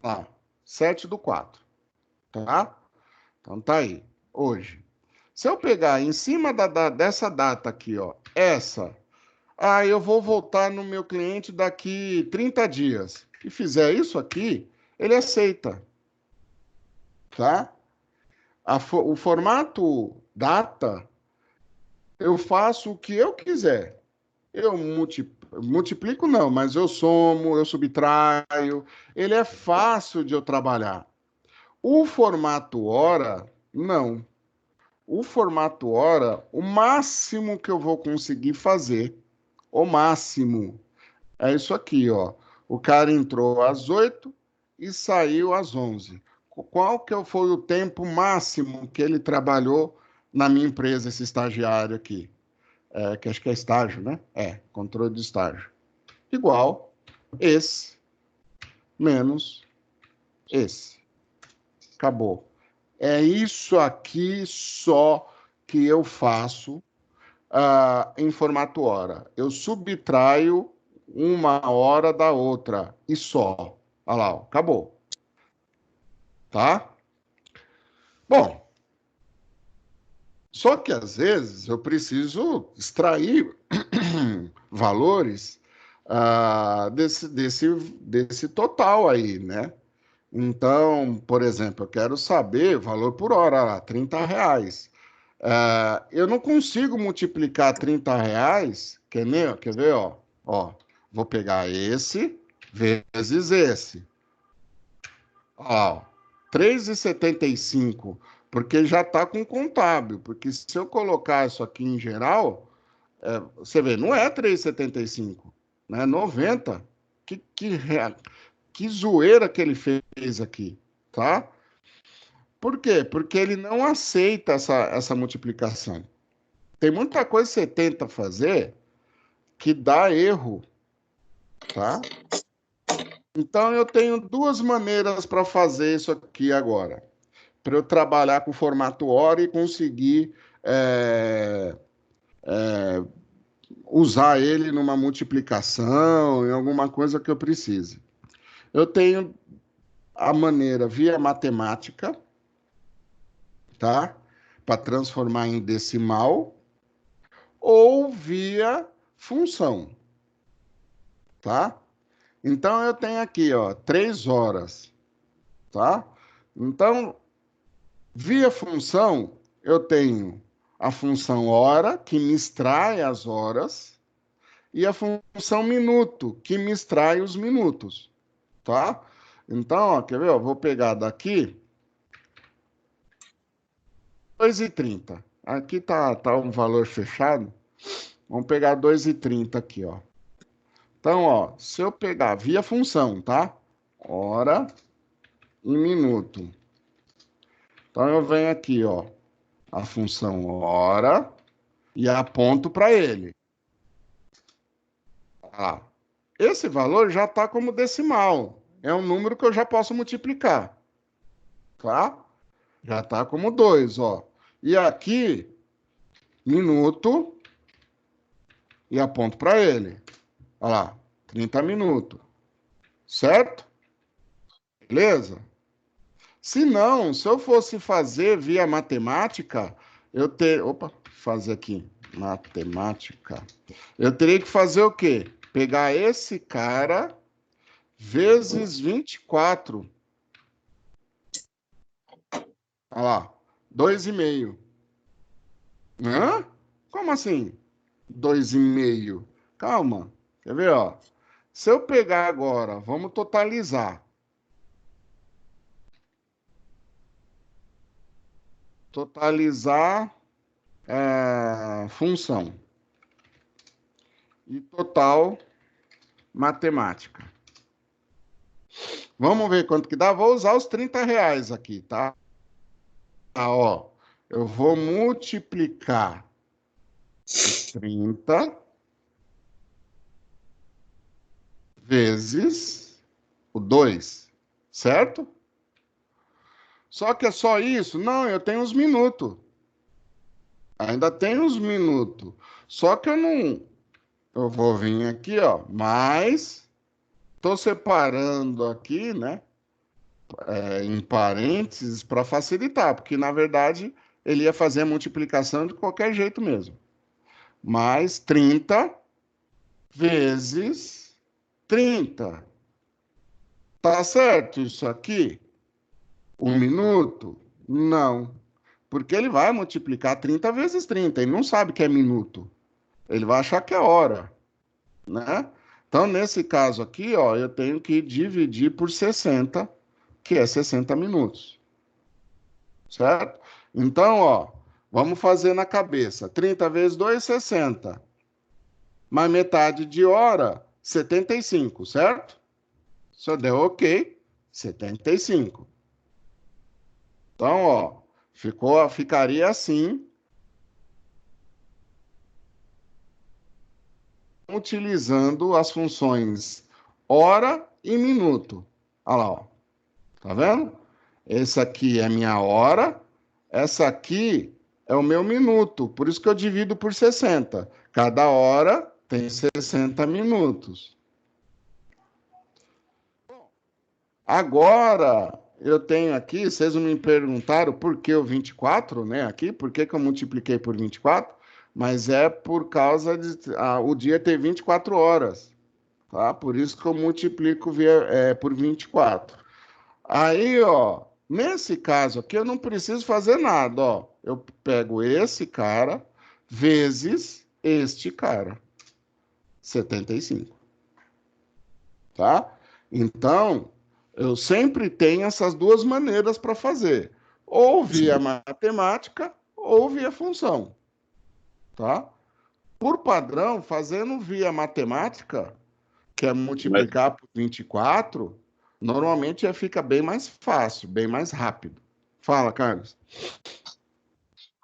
Speaker 1: Lá, 7/4, tá? Então tá aí, hoje. Se eu pegar em cima dessa data aqui, ó, eu vou voltar no meu cliente daqui 30 dias, e fizer isso aqui, ele aceita, tá? O formato data, eu faço o que eu quiser. Eu multiplico, não, mas eu somo, eu subtraio. Ele é fácil de eu trabalhar. O formato hora, não. o formato hora, o máximo que eu vou conseguir fazer, o máximo, é isso aqui, ó. O cara entrou às 8 e saiu às 11. Qual que foi o tempo máximo que ele trabalhou na minha empresa, esse estagiário aqui? Que acho que é estágio, né? Controle de estágio. Igual esse menos esse. Acabou. É isso aqui só que eu faço em formato hora. Eu subtraio uma hora da outra e só. Olha lá, ó, acabou. Tá? Bom, só que às vezes eu preciso extrair valores desse total aí, né? Então, por exemplo, eu quero saber valor por hora, lá, R$ 30. Eu não consigo multiplicar R$ 30, quer ver, ó? Ó, vou pegar esse vezes esse. Ó, 3,75, porque já está com contábil, porque se eu colocar isso aqui em geral, você vê, não é 3,75, né? 90. Que zoeira que ele fez aqui, tá? Por quê? Porque ele não aceita essa multiplicação. Tem muita coisa que você tenta fazer que dá erro, tá? Então eu tenho duas maneiras para fazer isso aqui agora, para eu trabalhar com o formato hora e conseguir usar ele numa multiplicação, em alguma coisa que eu precise. Eu tenho a maneira via matemática, tá? Para transformar em decimal, ou via função, tá? Então eu tenho aqui, ó, 3 horas, tá? Então, via função, eu tenho a função hora, que me extrai as horas, e a função minuto, que me extrai os minutos, tá? Então, ó, quer ver? Eu vou pegar daqui 2,30. Aqui tá um valor fechado. Vamos pegar 2,30 aqui, ó. Então, ó, se eu pegar via função, tá? Hora e minuto. Então, eu venho aqui, ó, a função hora e aponto para ele. Ah, esse valor já está como decimal. É um número que eu já posso multiplicar, tá? Já está como 2, ó. E aqui, minuto, e aponto para ele. Olha lá, 30 minutos. Certo? Beleza? Se não, se eu fosse fazer via matemática, Opa, fazer aqui. Matemática. Eu teria que fazer o quê? Pegar esse cara vezes 24. Olha lá. 2,5. Hã? Como assim? 2,5. Calma. Quer ver, ó? Se eu pegar agora, vamos totalizar. Totalizar função. E total matemática. Vamos ver quanto que dá. Vou usar os R$ 30 aqui, tá? Ó, eu vou multiplicar 30 vezes o 2, certo? Só que é só isso? Não, eu tenho os minutos. Ainda tenho os minutos. Só que eu não... Eu vou vir aqui, ó, mas estou separando aqui, né, em parênteses para facilitar, porque na verdade ele ia fazer a multiplicação de qualquer jeito mesmo. Mais 30 vezes 30. Tá certo isso aqui? 1 minuto? Não. Porque ele vai multiplicar 30 vezes 30. Ele não sabe que é minuto. Ele vai achar que é hora, né? Então, nesse caso aqui, ó, eu tenho que dividir por 60, que é 60 minutos. Certo? Então, ó, Vamos fazer na cabeça. 30 vezes 2, 60. Mais metade de hora, 75, certo? Se eu der ok, 75. Então, ó, ficaria assim, utilizando as funções hora e minuto. Olha lá, ó. Tá vendo? Esse aqui é minha hora, essa aqui é o meu minuto. Por isso que eu divido por 60. Cada hora tem 60 minutos. Agora, eu tenho aqui, vocês me perguntaram por que o 24, né? Aqui, por que eu multipliquei por 24? Mas é por causa de o dia ter 24 horas, tá? Por isso que eu multiplico por 24. Aí, ó, nesse caso aqui, eu não preciso fazer nada, ó. Eu pego esse cara vezes este cara, 75, tá? Então, eu sempre tenho essas duas maneiras para fazer. Ou via matemática, ou via função, tá? Por padrão, fazendo via matemática, que é
Speaker 3: Mas,
Speaker 1: multiplicar por 24, normalmente fica bem mais fácil, bem mais rápido. Fala, Carlos.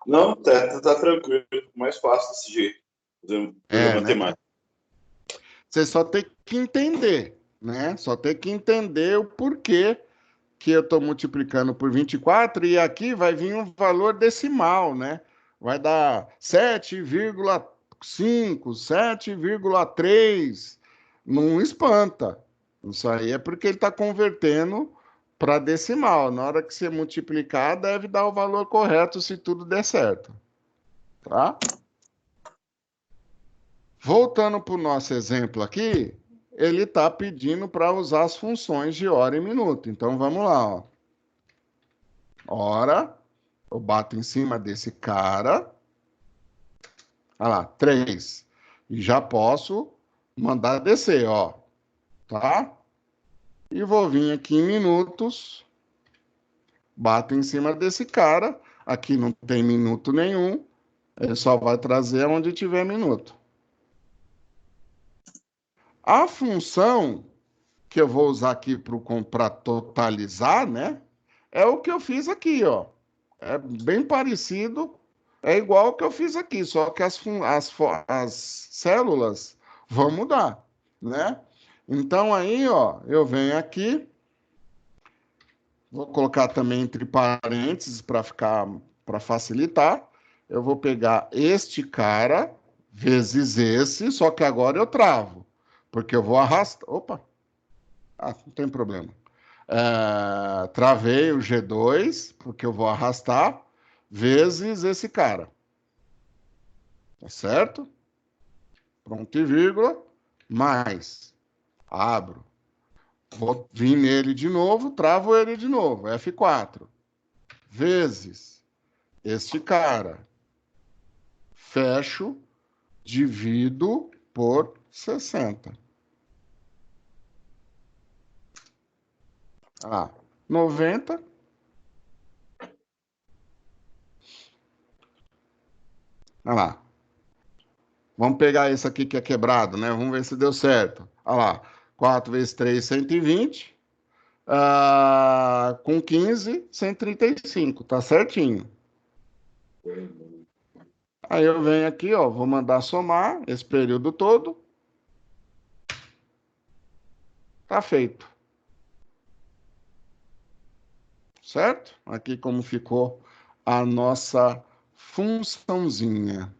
Speaker 3: não, tá tranquilo. Mais fácil desse jeito. Fazer
Speaker 1: Né?
Speaker 3: matemática.
Speaker 1: Você só tem que entender, né? Só tem que entender o porquê que eu estou multiplicando por 24 e aqui vai vir um valor decimal, né? Vai dar 7,5, 7,3. Não espanta. Isso aí é porque ele está convertendo para decimal. Na hora que você multiplicar, deve dar o valor correto se tudo der certo. Tá? Voltando para o nosso exemplo aqui, ele está pedindo para usar as funções de hora e minuto. Então vamos lá, ó. Hora, eu bato em cima desse cara. Olha lá, 3. E já posso mandar descer, ó. Tá? E vou vir aqui em minutos. Bato em cima desse cara. Aqui não tem minuto nenhum. Ele só vai trazer onde tiver minuto. A função que eu vou usar aqui para totalizar, né? É o que eu fiz aqui, ó. É bem parecido, é igual ao que eu fiz aqui, só que as células vão mudar, né? Então aí, ó, eu venho aqui, vou colocar também entre parênteses para facilitar. Eu vou pegar este cara vezes esse, só que agora eu travo, porque eu vou arrastar. Opa, não tem problema. Travei o G2, porque eu vou arrastar, vezes esse cara. Tá certo? Pronto e vírgula, mais. Abro. Vou vir nele de novo, travo ele de novo. F4. Vezes este cara. Fecho, divido por 60. Ah, 90. Olha lá. Vamos pegar esse aqui que é quebrado, né? Vamos ver se deu certo. Olha lá. 4 vezes 3, 120. Com 15, 135. Tá certinho. Aí eu venho aqui, ó, vou mandar somar esse período todo. Tá feito. Certo? Aqui como ficou a nossa funçãozinha.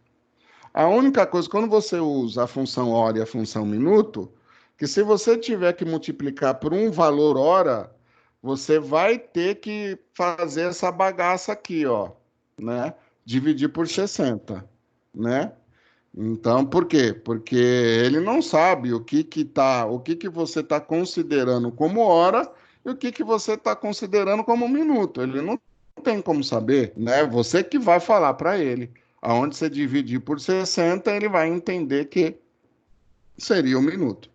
Speaker 1: A única coisa, quando você usa a função hora e a função minuto, que se você tiver que multiplicar por um valor hora, você vai ter que fazer essa bagaça aqui, ó, né? Dividir por 60, né? Então, por quê? Porque ele não sabe o que você está considerando como hora e o que você está considerando como minuto. Ele não tem como saber, né? Você que vai falar para ele. Aonde você dividir por 60, ele vai entender que seria um minuto.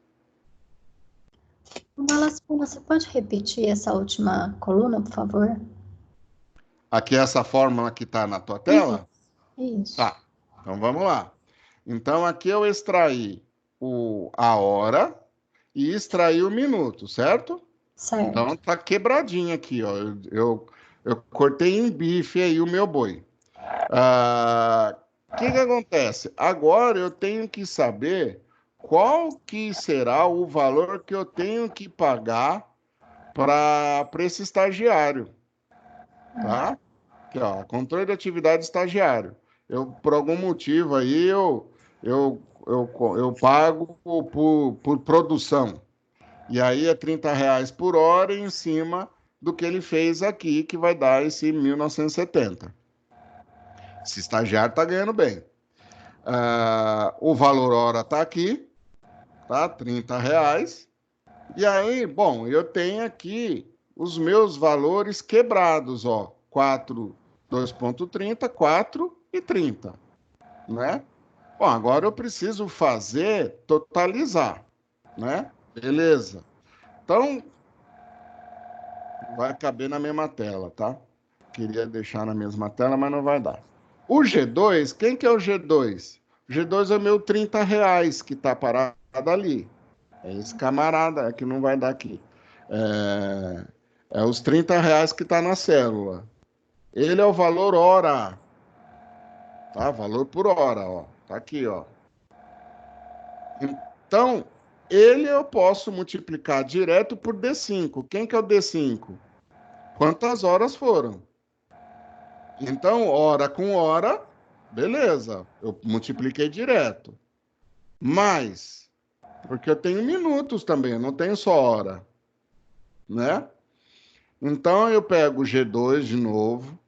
Speaker 2: Malaspina, você pode repetir essa última coluna, por favor?
Speaker 1: Aqui essa fórmula que está na tua tela?
Speaker 2: Isso.
Speaker 1: Tá, então vamos lá. Então aqui eu extraí a hora e extraí o minuto, certo?
Speaker 2: Certo.
Speaker 1: Então tá quebradinho aqui, ó. Eu cortei em bife aí o meu boi. O que que acontece? Agora eu tenho que saber qual que será o valor que eu tenho que pagar para esse estagiário, tá? Aqui, ó, controle de atividade estagiário. Por algum motivo aí, eu pago por produção. E aí é R$ 30 por hora em cima do que ele fez aqui, que vai dar esse 1.970. Esse estagiário está ganhando bem. O valor hora está aqui, tá? R$ 30. E aí, bom, eu tenho aqui os meus valores quebrados, ó. 4, 2,30, 4 e 30, né? Bom, agora eu preciso fazer totalizar, né? Beleza. Então, vai caber na mesma tela, tá? Queria deixar na mesma tela, mas não vai dar. O G2, quem que é o G2? O G2 é o meu R$ 30 que está parado ali. É esse camarada que não vai dar aqui. É os R$ 30 que está na célula. Ele é o valor hora, tá? Valor por hora, ó. Tá aqui, ó. Então, ele eu posso multiplicar direto por D5. Quem que é o D5? Quantas horas foram? Então, hora com hora, beleza. Eu multipliquei direto. Mais, porque eu tenho minutos também, eu não tenho só hora, né? Então, eu pego o G2 de novo,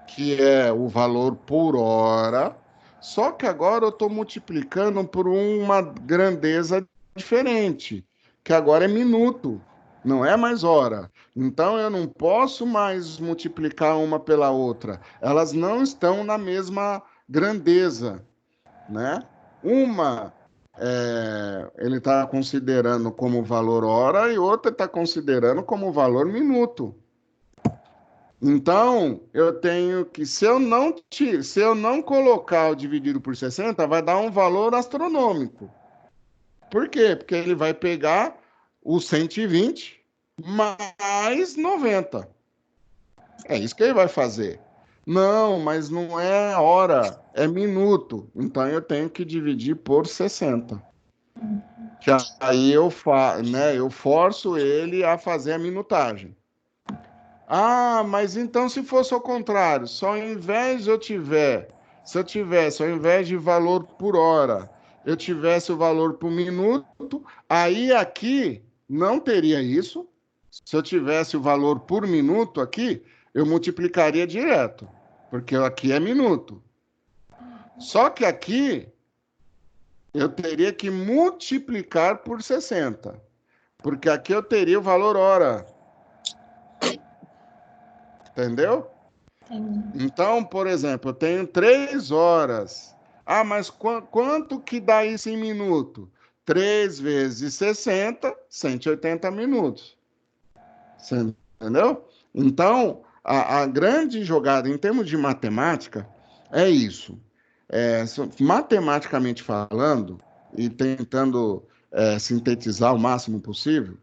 Speaker 1: que é o valor por hora, só que agora eu estou multiplicando por uma grandeza diferente, que agora é minuto, não é mais hora. Então eu não posso mais multiplicar uma pela outra. Elas não estão na mesma grandeza, né? Uma ele está considerando como valor hora e outra está considerando como valor minuto. Então, eu tenho que, se eu não colocar o dividido por 60, vai dar um valor astronômico. Por quê? Porque ele vai pegar o 120 mais 90. É isso que ele vai fazer. Não, mas não é hora, é minuto. Então eu tenho que dividir por 60. Que aí eu forço ele a fazer a minutagem. Ah, mas então se fosse ao contrário, só ao invés de se eu tivesse, ao invés de valor por hora, eu tivesse o valor por minuto, aí aqui não teria isso. Se eu tivesse o valor por minuto aqui, eu multiplicaria direto, porque aqui é minuto. Só que aqui eu teria que multiplicar por 60, porque aqui eu teria o valor hora, entendeu?
Speaker 2: Entendi.
Speaker 1: Então, por exemplo, eu tenho 3 horas. Ah, mas quanto que dá isso em minuto? 3 vezes 60, 180 minutos. Você entendeu? Então, a grande jogada em termos de matemática é isso. Matematicamente falando, e tentando sintetizar o máximo possível,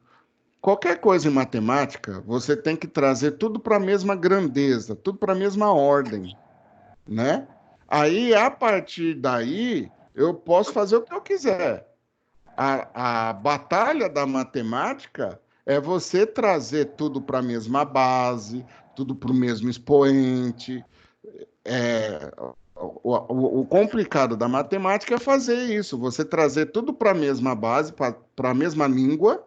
Speaker 1: qualquer coisa em matemática, você tem que trazer tudo para a mesma grandeza, tudo para a mesma ordem, né? Aí, a partir daí, eu posso fazer o que eu quiser. A batalha da matemática é você trazer tudo para a mesma base, tudo para o mesmo expoente. É, o complicado da matemática é fazer isso, você trazer tudo para a mesma base, para a mesma língua,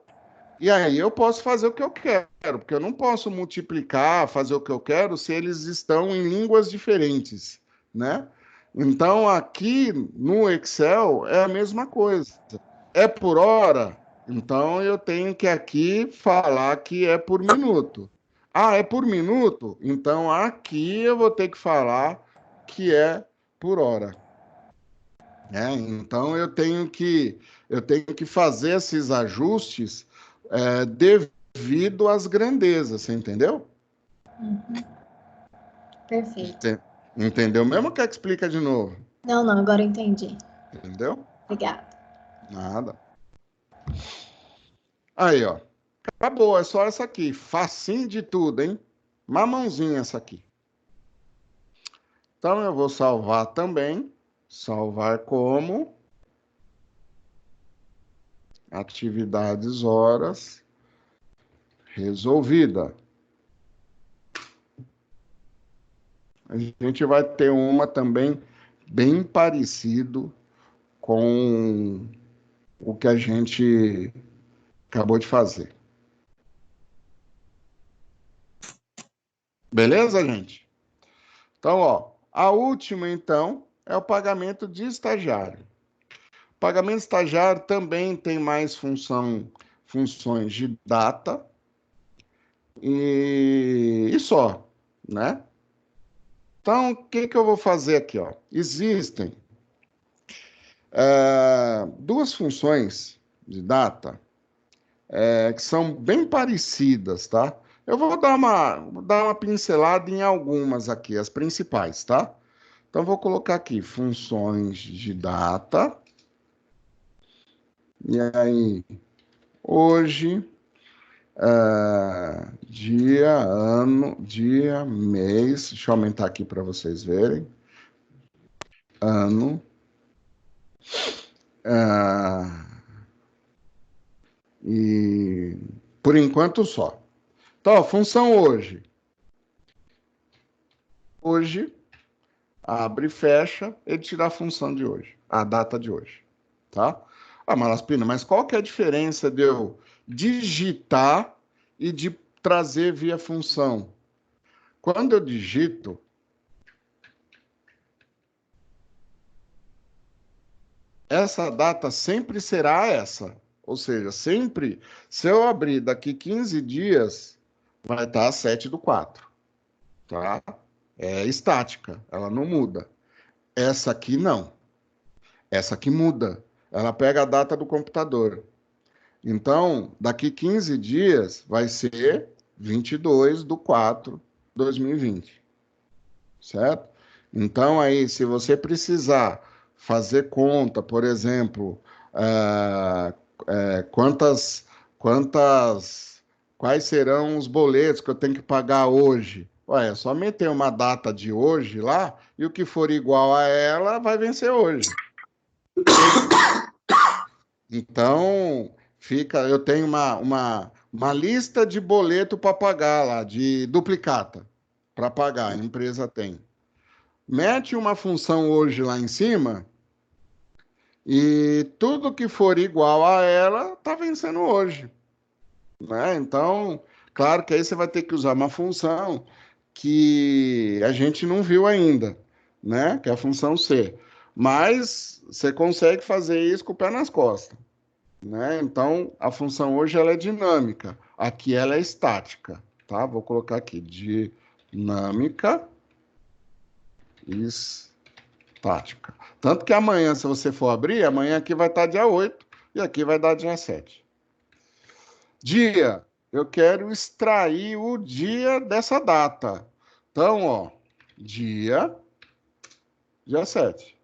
Speaker 1: e aí eu posso fazer o que eu quero, porque eu não posso multiplicar, fazer o que eu quero se eles estão em línguas diferentes, né? Então aqui no Excel é a mesma coisa. É por hora, então eu tenho que aqui falar que é por minuto. Ah, é por minuto? Então aqui eu vou ter que falar que é por hora, né? Então eu tenho que fazer esses ajustes devido às grandezas, você entendeu?
Speaker 2: Perfeito.
Speaker 1: Entendeu mesmo ou quer que explica de novo?
Speaker 2: Não, agora eu entendi.
Speaker 1: Entendeu?
Speaker 2: Obrigada.
Speaker 1: Nada. Aí, ó. Acabou, é só essa aqui. Facinho de tudo, hein? Mamãozinha essa aqui. Então, eu vou salvar também. Salvar como atividades, horas, resolvida. A gente vai ter uma também bem parecido com o que a gente acabou de fazer. Beleza, gente? Então, ó, a última, então, é o pagamento de estagiário. O pagamento estagiário também tem mais funções de data e só, né? Então, o que que eu vou fazer aqui, ó? Existem duas funções de data que são bem parecidas, tá? Eu vou dar uma pincelada em algumas aqui, as principais, tá? Então, vou colocar aqui funções de data. E aí, hoje, dia, ano, dia, mês. Deixa eu aumentar aqui para vocês verem. Ano. ah, e por enquanto só. Então, a função hoje. Hoje, abre e fecha, ele tira a função de hoje, a data de hoje, tá? Ah, Malaspina, mas qual que é a diferença de eu digitar e de trazer via função? Quando eu digito, essa data sempre será essa. Ou seja, sempre, se eu abrir daqui 15 dias, vai estar 7/4, tá? É estática, ela não muda. Essa aqui não. Essa aqui muda. Ela pega a data do computador. Então, daqui 15 dias vai ser 22/4/2020, certo? Então, aí, se você precisar fazer conta, por exemplo, ah, quantas, quantas, quais serão os boletos que eu tenho que pagar hoje? Ué, é só meter uma data de hoje lá e o que for igual a ela vai vencer hoje. Então, eu tenho uma lista de boleto para pagar lá, de duplicata, para pagar, a empresa tem. Mete uma função hoje lá em cima e tudo que for igual a ela está vencendo hoje, né? Então, claro que aí você vai ter que usar uma função que a gente não viu ainda, né? Que é a função C. Mas você consegue fazer isso com o pé nas costas, né? Então, a função hoje ela é dinâmica, aqui ela é estática, tá? Vou colocar aqui, dinâmica estática. Tanto que amanhã, se você for abrir, amanhã aqui vai estar dia 8 e aqui vai dar dia 7. Dia, eu quero extrair o dia dessa data. Então, ó, dia 7.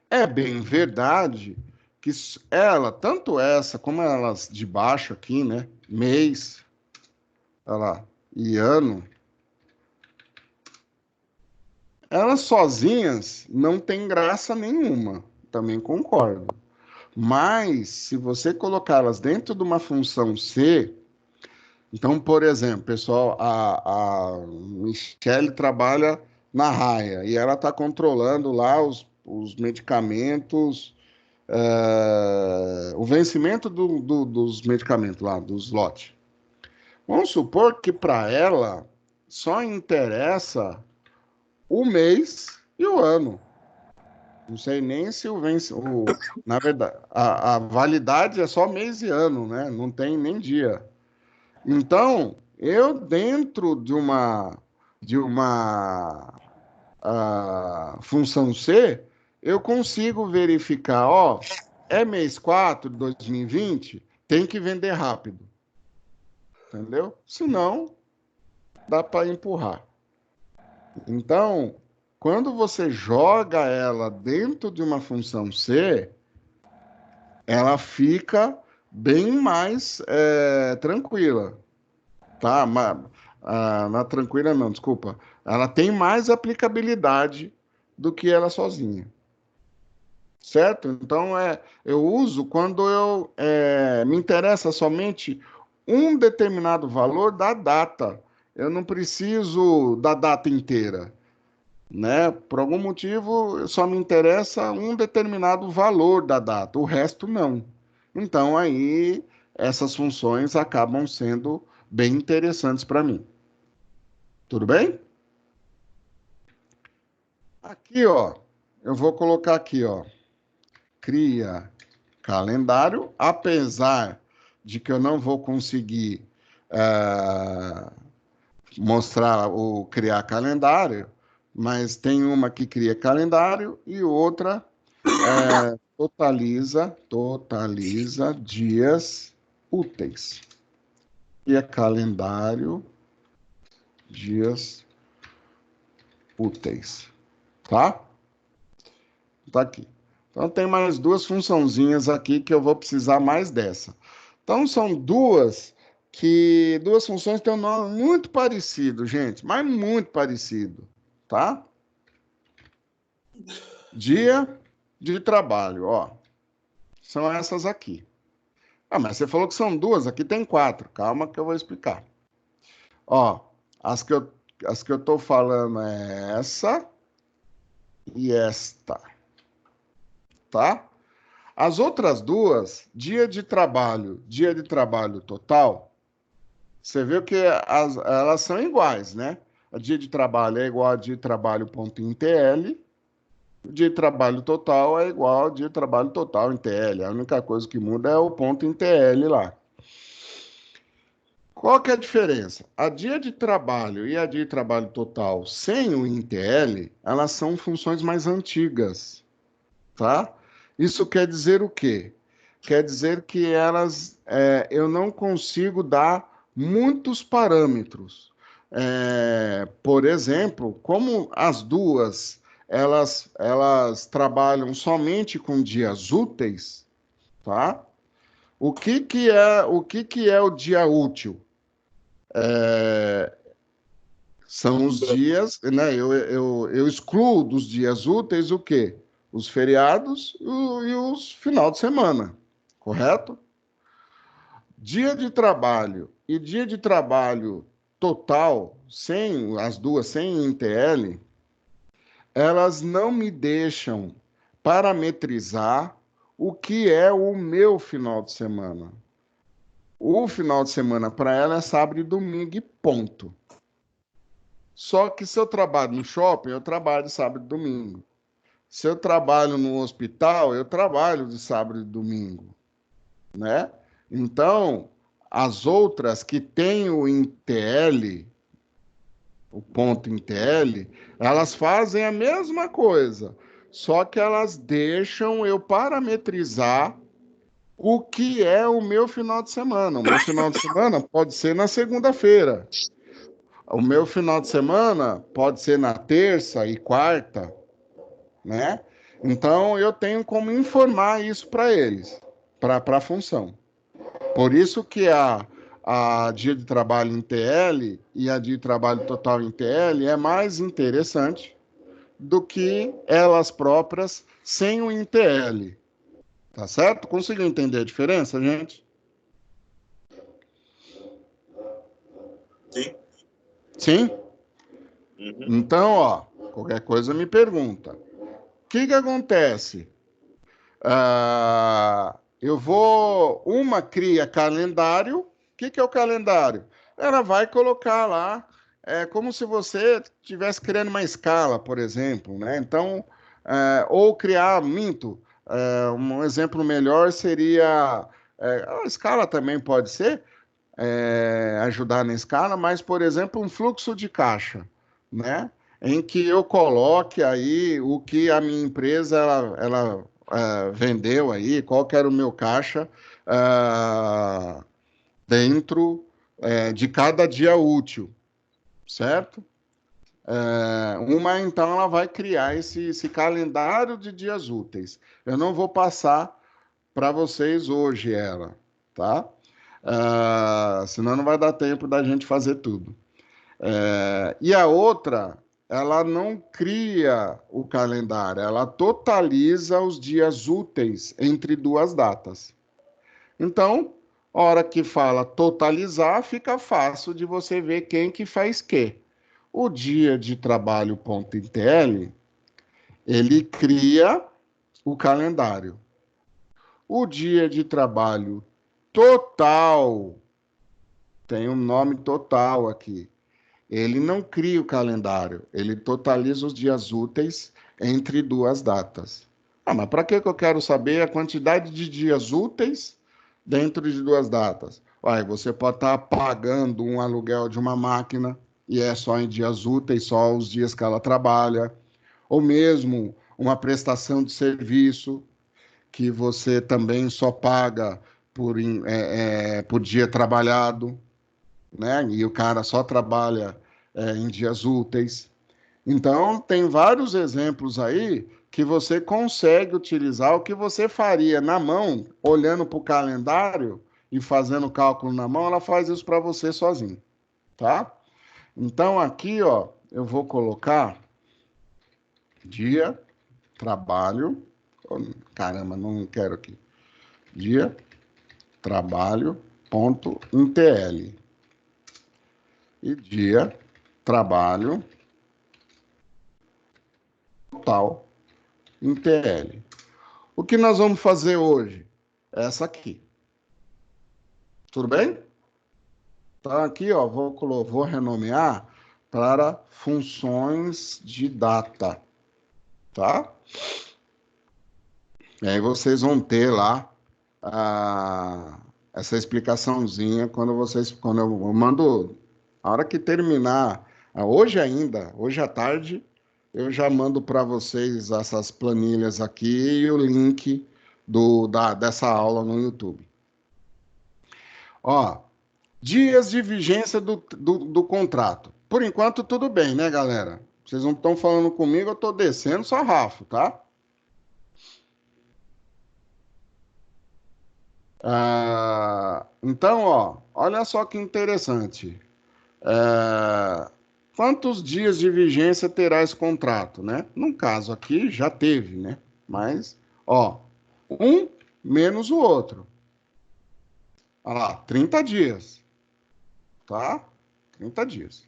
Speaker 1: É bem verdade que ela, tanto essa como elas de baixo aqui, né? Mês, olha lá, e ano, elas sozinhas não têm graça nenhuma. Também concordo. Mas, se você colocá-las dentro de uma função C, então, por exemplo, pessoal, a Michelle trabalha na raia e ela está controlando lá os medicamentos, o vencimento dos medicamentos lá, dos lotes. Vamos supor que para ela só interessa o mês e o ano. Não sei nem se na verdade, a validade é só mês e ano, né? Não tem nem dia. Então, eu dentro de uma função C, eu consigo verificar, ó, é mês 4 de 2020, tem que vender rápido, entendeu? Senão, dá para empurrar, Então, quando você joga ela dentro de uma função C, ela fica bem mais tranquila, tá? Na tranquila não, desculpa. Ela tem mais aplicabilidade do que ela sozinha, certo? Então, eu uso quando me interessa somente um determinado valor da data. Eu não preciso da data inteira, né? Por algum motivo, só me interessa um determinado valor da data, o resto não. Então, aí, essas funções acabam sendo bem interessantes para mim. Tudo bem? Aqui, ó, eu vou colocar aqui, ó, cria calendário, apesar de que eu não vou conseguir eh, mostrar o criar calendário, mas tem uma que cria calendário e outra totaliza dias úteis. Cria calendário, dias úteis, tá? Tá aqui. Então tem mais duas funçãozinhas aqui que eu vou precisar mais dessa. Então são duas funções que têm um nome muito parecido, gente, mas muito parecido, tá? Dia de trabalho, ó. São essas aqui. Ah, mas você falou que são duas, aqui tem quatro. Calma que eu vou explicar. Ó, as que eu, as que eu tô falando é essa e esta, tá? As outras duas, dia de trabalho total, você viu que elas são iguais, né? A dia de trabalho é igual a dia de trabalho.intl, o dia de trabalho total é igual ao dia de trabalho total em TL. A única coisa que muda é o ponto em TL lá. Qual que é a diferença? A dia de trabalho e a dia de trabalho total sem o INTL, elas são funções mais antigas, tá? Isso quer dizer o quê? Quer dizer que eu não consigo dar muitos parâmetros. Por exemplo, como as duas, elas trabalham somente com dias úteis, tá? O que que é o dia útil? São os dias, né? Eu excluo dos dias úteis o quê? Os feriados e os final de semana, correto? Dia de trabalho e dia de trabalho total, sem as duas, sem INTL, elas não me deixam parametrizar o que é o meu final de semana. O final de semana para ela é sábado e domingo e ponto. Só que se eu trabalho no shopping, eu trabalho de sábado e domingo. Se eu trabalho no hospital, eu trabalho de sábado e domingo, né? Então, as outras que têm o INTL, o ponto INTL, elas fazem a mesma coisa, só que elas deixam eu parametrizar o que é o meu final de semana. O meu final de semana pode ser na segunda-feira. O meu final de semana pode ser na terça e quarta, né? Então eu tenho como informar isso para eles, para a função. Por isso que a dia de trabalho em TL e a dia de trabalho total em TL é mais interessante do que elas próprias sem o INTL. Tá certo? Conseguiu entender a diferença, gente?
Speaker 3: Sim.
Speaker 1: Sim?
Speaker 3: Uhum.
Speaker 1: Então, ó, qualquer coisa me pergunta. O que que acontece? Uma cria calendário. O que que é o calendário? Ela vai colocar lá, como se você estivesse criando uma escala, por exemplo, né? Então, ou criar, minto, um exemplo melhor seria, a escala também pode ser, ajudar na escala, mas, por exemplo, um fluxo de caixa, né? Em que eu coloque aí o que a minha empresa ela vendeu aí, qual que era o meu caixa dentro de cada dia útil, certo? Uma, então, ela vai criar esse calendário de dias úteis. Eu não vou passar para vocês hoje ela, tá? Senão não vai dar tempo da gente fazer tudo. E a outra, ela não cria o calendário, ela totaliza os dias úteis entre duas datas. Então, a hora que fala totalizar, fica fácil de você ver quem que faz quê. O dia de trabalho.intl, ele cria o calendário. O dia de trabalho total, tem um nome total aqui. Ele não cria o calendário, ele totaliza os dias úteis entre duas datas. Mas para que eu quero saber a quantidade de dias úteis dentro de duas datas? Olha, você pode estar pagando um aluguel de uma máquina e é só em dias úteis, só os dias que ela trabalha, ou mesmo uma prestação de serviço que você também só paga por dia trabalhado, né? E o cara só trabalha em dias úteis. Então, tem vários exemplos aí que você consegue utilizar o que você faria na mão, olhando para o calendário e fazendo cálculo na mão, ela faz isso para você sozinho, tá? Então, aqui, ó, eu vou colocar dia, trabalho. Oh, caramba, não quero aqui. Dia, trabalho, ponto, intl. E dia, trabalho, total, intl. O que nós vamos fazer hoje? Essa aqui. Tudo bem? Então, aqui, ó, vou renomear para funções de data, tá? E aí vocês vão ter lá essa explicaçãozinha quando eu mando, a hora que terminar, hoje ainda, hoje à tarde, eu já mando para vocês essas planilhas aqui e o link dessa aula no YouTube. Ó, dias de vigência do contrato. Por enquanto, tudo bem, né, galera? Vocês não estão falando comigo, eu estou descendo sarrafo, tá? Então, ó, olha só que interessante. Quantos dias de vigência terá esse contrato, né? No caso aqui, já teve, né? Mas, ó, um menos o outro. Olha lá, 30 dias, tá? 30 dias.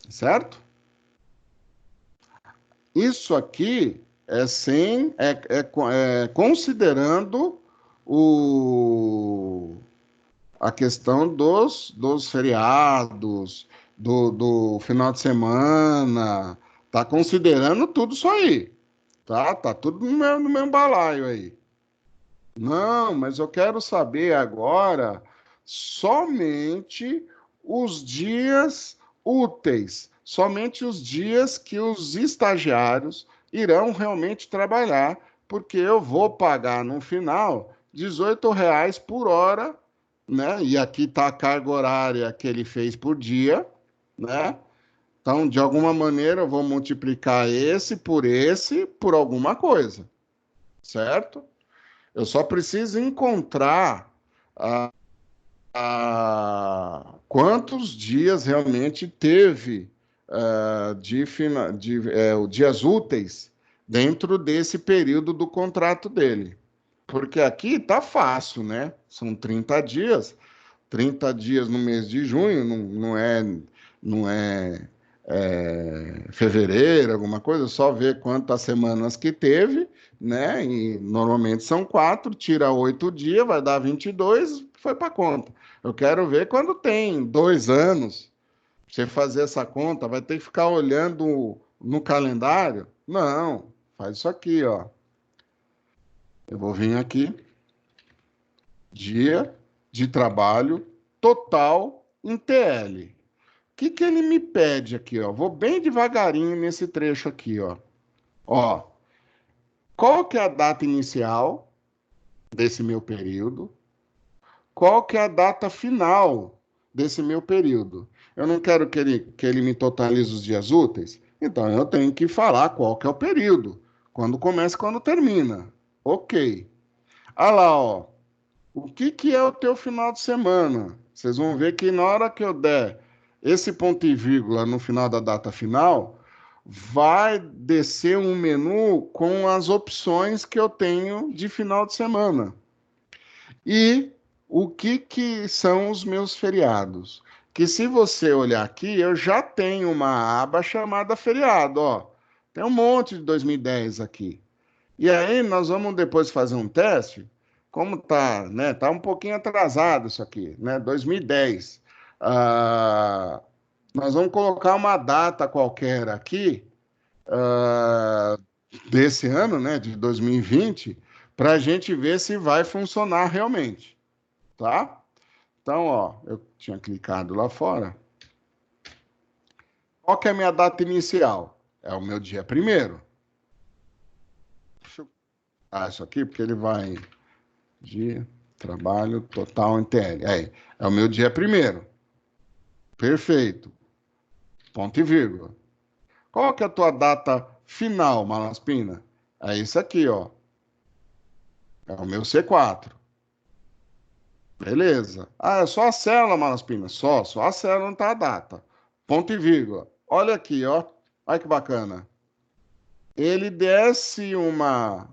Speaker 1: Certo? Isso aqui é considerando a questão dos feriados, do final de semana, tá considerando tudo isso aí, tá? Tá tudo no meu balaio aí. Não, mas eu quero saber agora somente os dias úteis, somente os dias que os estagiários irão realmente trabalhar, porque eu vou pagar no final R$ 18 por hora, né? E aqui está a carga horária que ele fez por dia, né? Então, de alguma maneira, eu vou multiplicar esse por alguma coisa, certo? Eu só preciso encontrar quantos dias realmente teve dias úteis dentro desse período do contrato dele. Porque aqui tá fácil, né? São 30 dias. 30 dias no mês de junho não é fevereiro, alguma coisa, só ver quantas semanas que teve, né? E normalmente são 4, tira 8 dias, vai dar 22, foi para conta. Eu quero ver quando tem 2 anos, você fazer essa conta, vai ter que ficar olhando no calendário? Não, faz isso aqui, ó. Eu vou vir aqui, dia de trabalho total em TL. O que ele me pede aqui, ó? Vou bem devagarinho nesse trecho aqui, ó. Ó, qual que é a data inicial desse meu período? Qual que é a data final desse meu período. Eu não quero que ele me totalize os dias úteis, então eu tenho que falar qual que é o período, quando começa e quando termina. Ok. Ah lá, ó. O que que é o teu final de semana? Vocês vão ver que na hora que eu der esse ponto e vírgula no final da data final, vai descer um menu com as opções que eu tenho de final de semana. E o que que são os meus feriados? Que se você olhar aqui, eu já tenho uma aba chamada feriado, ó. Tem um monte de 2010 aqui. E aí nós vamos depois fazer um teste, como tá, né? Tá um pouquinho atrasado isso aqui, né? 2010. Ah, nós vamos colocar uma data qualquer aqui, ah, desse ano, né? De 2020, para a gente ver se vai funcionar realmente, tá? Então, ó, eu tinha clicado lá fora. Qual que é a minha data inicial? É o meu dia primeiro. Deixa eu... Ah, isso aqui, porque ele vai... Dia, trabalho, total, NTL. É o meu dia primeiro. Perfeito. Ponto e vírgula. Qual que é a tua data final, Malaspina? É isso aqui, ó. É o meu C4. Beleza. Ah, é só a célula, Malaspina? Só a célula não tá a data. Ponto e vírgula. Olha aqui, ó. Olha que bacana. Ele desce uma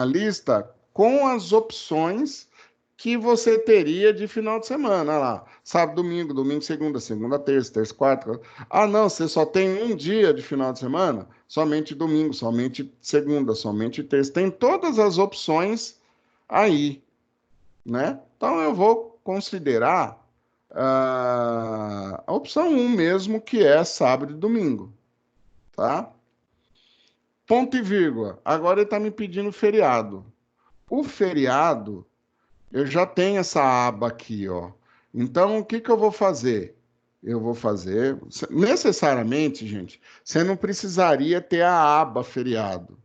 Speaker 1: lista com as opções que você teria de final de semana. Olha lá, sábado, domingo, segunda, segunda, terça, terça, quarta. Ah, não, você só tem um dia de final de semana? Somente domingo, somente segunda, somente terça. Tem todas as opções aí, né? Então eu vou considerar a opção um mesmo, que é sábado e domingo, tá? Ponto e vírgula. Agora ele está me pedindo feriado. O feriado, eu já tenho essa aba aqui, ó. Então, o que que eu vou fazer? Eu vou fazer. Necessariamente, gente, você não precisaria ter a aba feriado.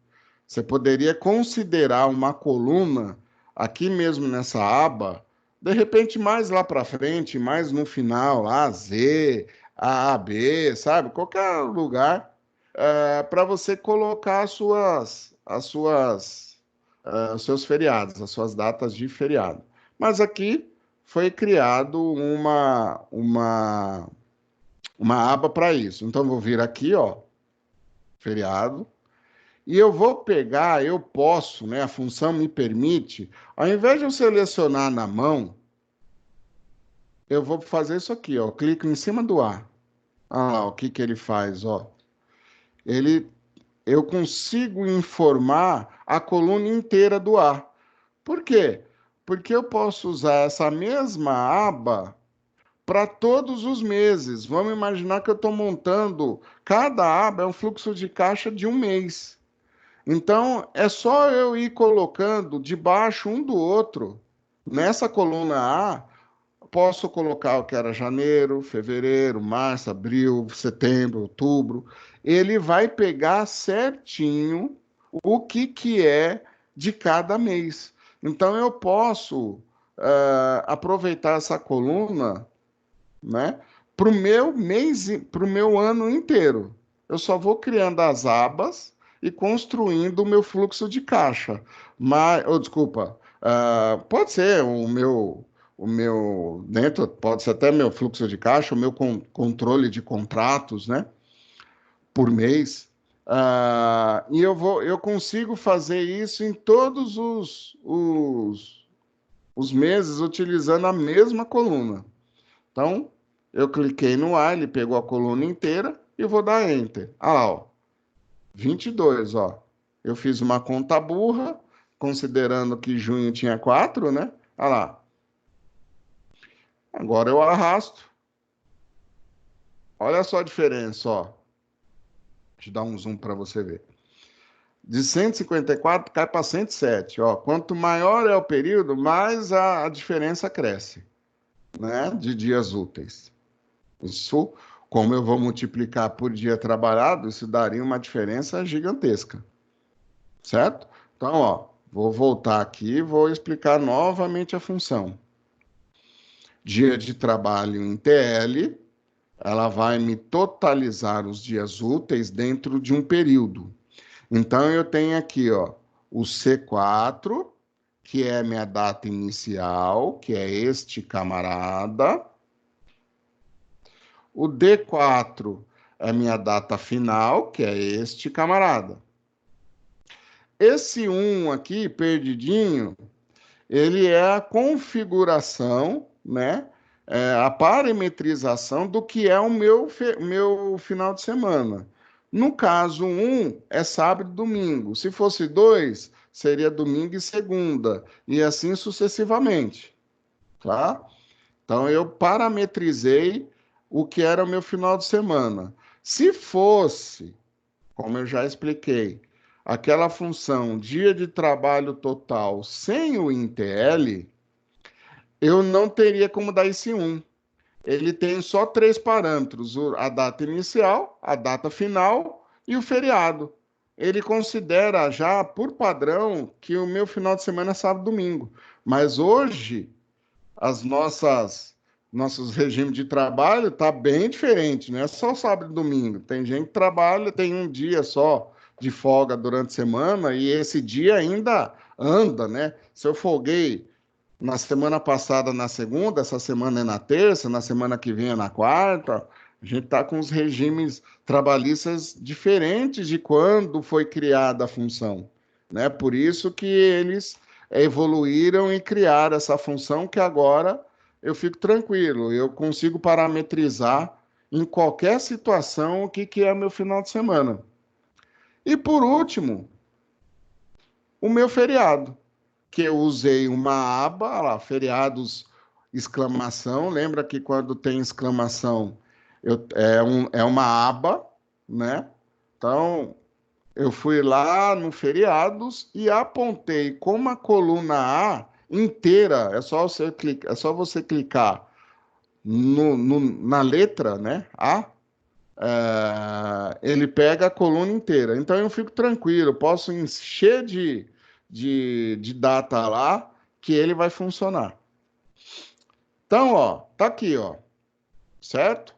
Speaker 1: Você poderia considerar uma coluna aqui mesmo nessa aba, de repente mais lá para frente, mais no final, A, Z, A, B, sabe? Qualquer lugar, para você colocar os seus feriados, as suas datas de feriado. Mas aqui foi criado uma aba para isso. Então, vou vir aqui, ó, feriado, e eu vou pegar, eu posso, né? A função me permite, ao invés de eu selecionar na mão, eu vou fazer isso aqui, ó. Eu clico em cima do A. Ah lá, o que que ele faz, ó. Ele, eu consigo informar a coluna inteira do A. Por quê? Porque eu posso usar essa mesma aba para todos os meses. Vamos imaginar que eu estou montando, cada aba é um fluxo de caixa de um mês. Então, é só eu ir colocando debaixo um do outro. Nessa coluna A, posso colocar o que era janeiro, fevereiro, março, abril, setembro, outubro. Ele vai pegar certinho o que é de cada mês. Então, eu posso aproveitar essa coluna, né, para o meu mês, para o meu ano inteiro. Eu só vou criando as abas e construindo o meu fluxo de caixa. Mas, oh, desculpa, pode ser o meu dentro, pode ser até meu fluxo de caixa, o meu controle de contratos, né, por mês. E eu consigo fazer isso em todos os meses utilizando a mesma coluna. Então, eu cliquei no A, ele pegou a coluna inteira e vou dar Enter. Ah lá, ó, 22, ó. Eu fiz uma conta burra, considerando que junho tinha 4, né? Ah lá. Agora eu arrasto. Olha só a diferença, ó. Deixa eu dar um zoom para você ver. De 154 cai para 107, ó. Quanto maior é o período, mais a diferença cresce, né? De dias úteis. Isso, como eu vou multiplicar por dia trabalhado, isso daria uma diferença gigantesca, certo? Então, ó, vou voltar aqui e vou explicar novamente a função. dia de trabalho em TL, ela vai me totalizar os dias úteis dentro de um período. Então, eu tenho aqui, ó, o C4, que é minha data inicial, que é este camarada. O D4 é minha data final, que é este camarada. Esse 1 aqui, perdidinho, ele é a configuração, né? É a parametrização do que é o meu final de semana. No caso, é sábado e domingo. Se fosse 2, seria domingo e segunda, e assim sucessivamente, tá? Então, eu parametrizei o que era o meu final de semana. Se fosse, como eu já expliquei, aquela função dia de trabalho total sem o INTL, eu não teria como dar esse 1. Ele tem só 3 parâmetros: a data inicial, a data final e o feriado. Ele considera já, por padrão, que o meu final de semana é sábado e domingo. Mas hoje, as nossos regimes de trabalho tá bem diferente, não é só sábado e domingo. Tem gente que trabalha, tem um dia só de folga durante a semana e esse dia ainda anda, né? Se eu folguei na semana passada na segunda, essa semana é na terça, na semana que vem é na quarta. A gente está com os regimes trabalhistas diferentes de quando foi criada a função, né? Por isso que eles evoluíram e criaram essa função que agora eu fico tranquilo, eu consigo parametrizar em qualquer situação o que é meu final de semana. E por último, o meu feriado, que eu usei uma aba, lá, feriados, exclamação. Lembra que quando tem exclamação, é uma aba, né? Então, eu fui lá no feriados e apontei como a coluna A inteira, é só você clicar na letra, né? A, ele pega a coluna inteira. Então eu fico tranquilo, posso encher de data lá que ele vai funcionar. Então, ó, tá aqui, ó, certo?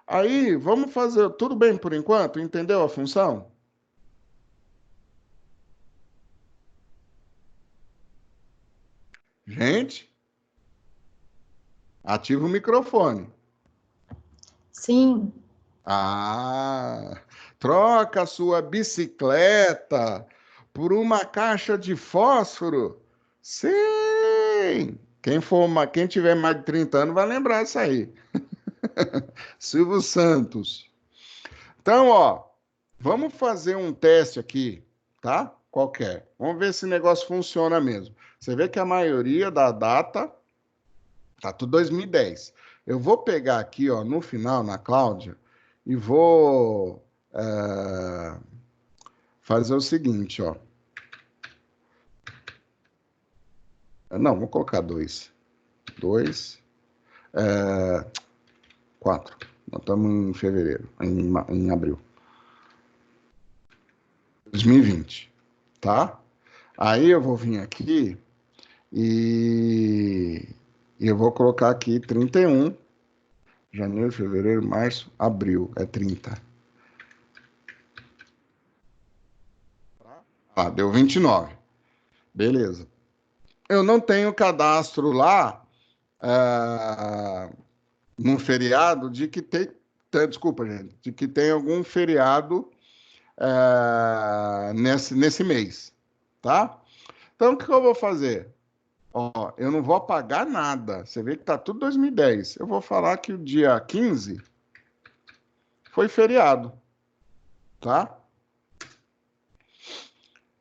Speaker 1: Aí, vamos fazer, tudo bem por enquanto? Entendeu a função? Gente, ativa o microfone.
Speaker 2: Sim,
Speaker 1: Ah, troca a sua bicicleta por uma caixa de fósforo. Sim! Quem tiver mais de 30 anos vai lembrar isso aí. Silvio Santos. Então, ó, vamos fazer um teste aqui, tá? Qualquer. Vamos ver se o negócio funciona mesmo. Você vê que a maioria da data tá tudo 2010. Eu vou pegar aqui, ó, no final, na Cláudia, e vou fazer o seguinte, ó. Não, vou colocar 2. 2, 4. Nós estamos em fevereiro, em abril. 2020, tá? Aí eu vou vir aqui e eu vou colocar aqui 31, janeiro, fevereiro, março, abril, é 30. Ah, deu 29. Beleza. Eu não tenho cadastro lá num feriado de que desculpa, gente, de que tem algum feriado nesse mês, tá? Então, o que eu vou fazer? Ó, eu não vou apagar nada. Você vê que tá tudo 2010. Eu vou falar que o dia 15 foi feriado, tá?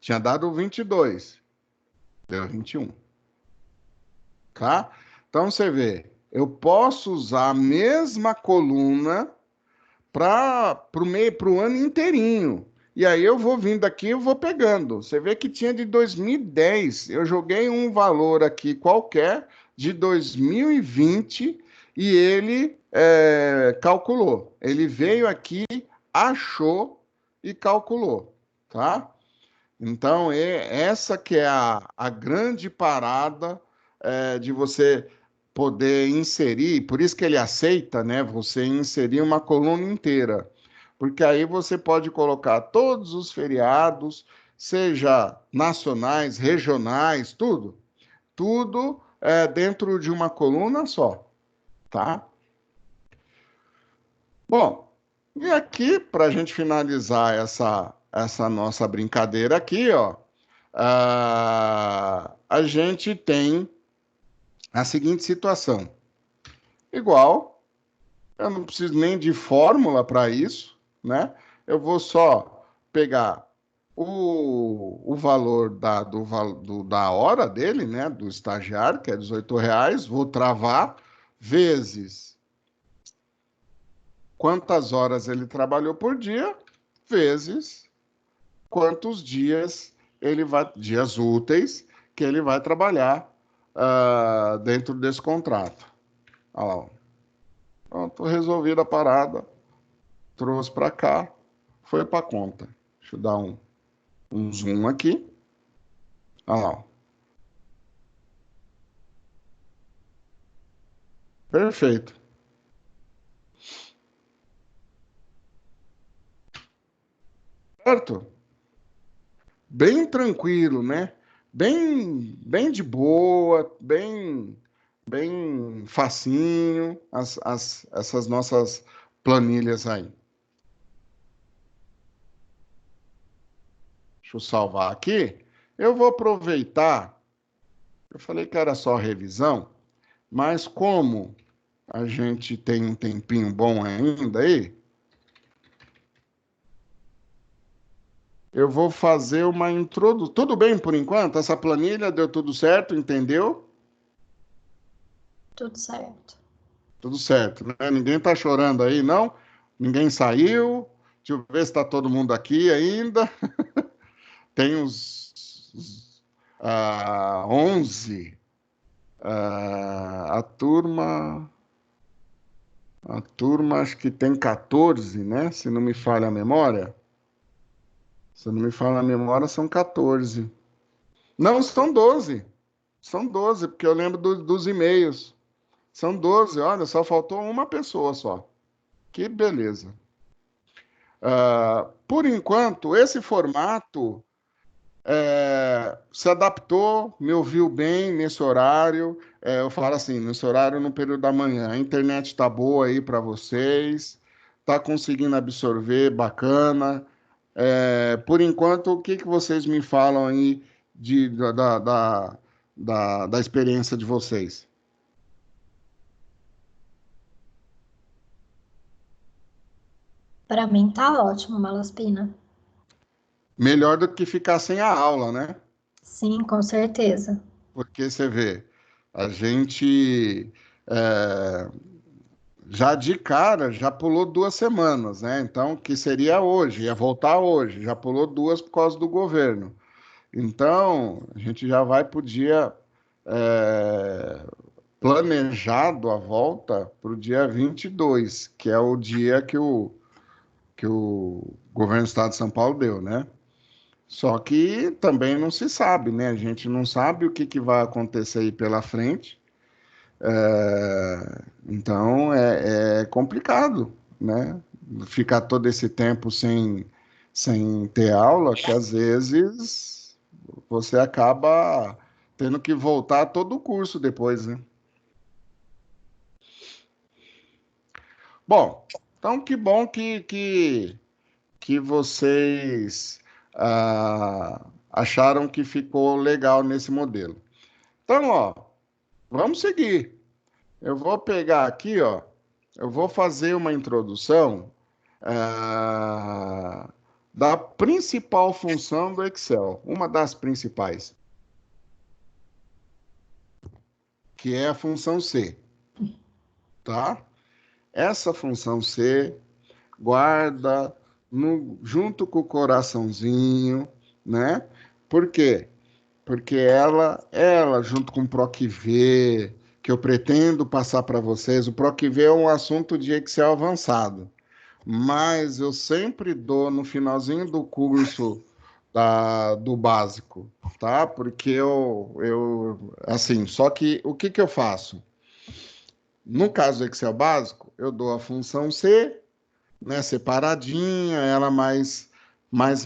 Speaker 1: Tinha dado 22, deu 21, tá? Então, você vê, eu posso usar a mesma coluna para o ano inteirinho. E aí eu vou vindo aqui, eu vou pegando. Você vê que tinha de 2010. Eu joguei um valor aqui qualquer de 2020 e ele calculou. Ele veio aqui, achou e calculou, tá? Então, essa que é a grande parada de você poder inserir, por isso que ele aceita, né, você inserir uma coluna inteira, porque aí você pode colocar todos os feriados, seja nacionais, regionais, tudo dentro de uma coluna só, tá? Bom, e aqui, para a gente finalizar essa nossa brincadeira aqui, ó, a gente tem a seguinte situação. Igual, eu não preciso nem de fórmula para isso, né? Eu vou só pegar o valor da hora dele, né? Do estagiário, que é R$ 18, vou travar, vezes quantas horas ele trabalhou por dia, vezes quantos dias úteis que ele vai trabalhar dentro desse contrato. Olha lá, ó. Pronto, resolvida a parada, trouxe para cá, foi para conta. Deixa eu dar um zoom aqui. Olha lá, ó. Perfeito. Certo? Bem tranquilo, né? Bem de boa, bem facinho, essas nossas planilhas aí. Deixa eu salvar aqui. Eu vou aproveitar. Eu falei que era só revisão, mas como a gente tem um tempinho bom ainda aí, eu vou fazer uma introdução. Tudo bem por enquanto? Essa planilha deu tudo certo, entendeu?
Speaker 2: Tudo certo.
Speaker 1: Tudo certo, né? Ninguém está chorando aí, não? Ninguém saiu. Deixa eu ver se está todo mundo aqui ainda. Tem os 11. A turma acho que tem 14, né? Se não me falha a memória. Se não me falha a memória, são 14. Não, são 12. São 12, porque eu lembro dos e-mails. São 12, olha, só faltou uma pessoa só. Que beleza. Por enquanto, esse formato se adaptou, me ouviu bem nesse horário. Eu falo assim, nesse horário no período da manhã. A internet está boa aí para vocês, está conseguindo absorver, bacana. Por enquanto, o que vocês me falam aí da experiência de vocês?
Speaker 2: Para mim tá ótimo, Malaspina.
Speaker 1: Melhor do que ficar sem a aula, né?
Speaker 2: Sim, com certeza.
Speaker 1: Porque você vê, a gente já de cara já pulou 2 semanas, né? Então, que seria hoje, ia voltar hoje, já pulou duas por causa do governo. Então, a gente já vai para o dia planejado a volta para o dia 22, que é o dia que o governo do estado de São Paulo deu, né? Só que também não se sabe, né? A gente não sabe o que vai acontecer aí pela frente. Então é complicado, né? Ficar todo esse tempo sem ter aula, que às vezes você acaba tendo que voltar todo o curso depois, né? Bom, então que bom que vocês acharam que ficou legal nesse modelo. Então, ó, vamos seguir. Eu vou pegar aqui, ó, eu vou fazer uma introdução da principal função do Excel, uma das principais, que é a função C, tá? Essa função C guarda junto com o coraçãozinho, né? Por quê? Porque ela junto com o PROC-V, que eu pretendo passar para vocês, o PROC-V é um assunto de Excel avançado, mas eu sempre dou no finalzinho do curso do básico, tá? Porque assim, só que o que eu faço? No caso do Excel básico, eu dou a função C, né, separadinha, ela mais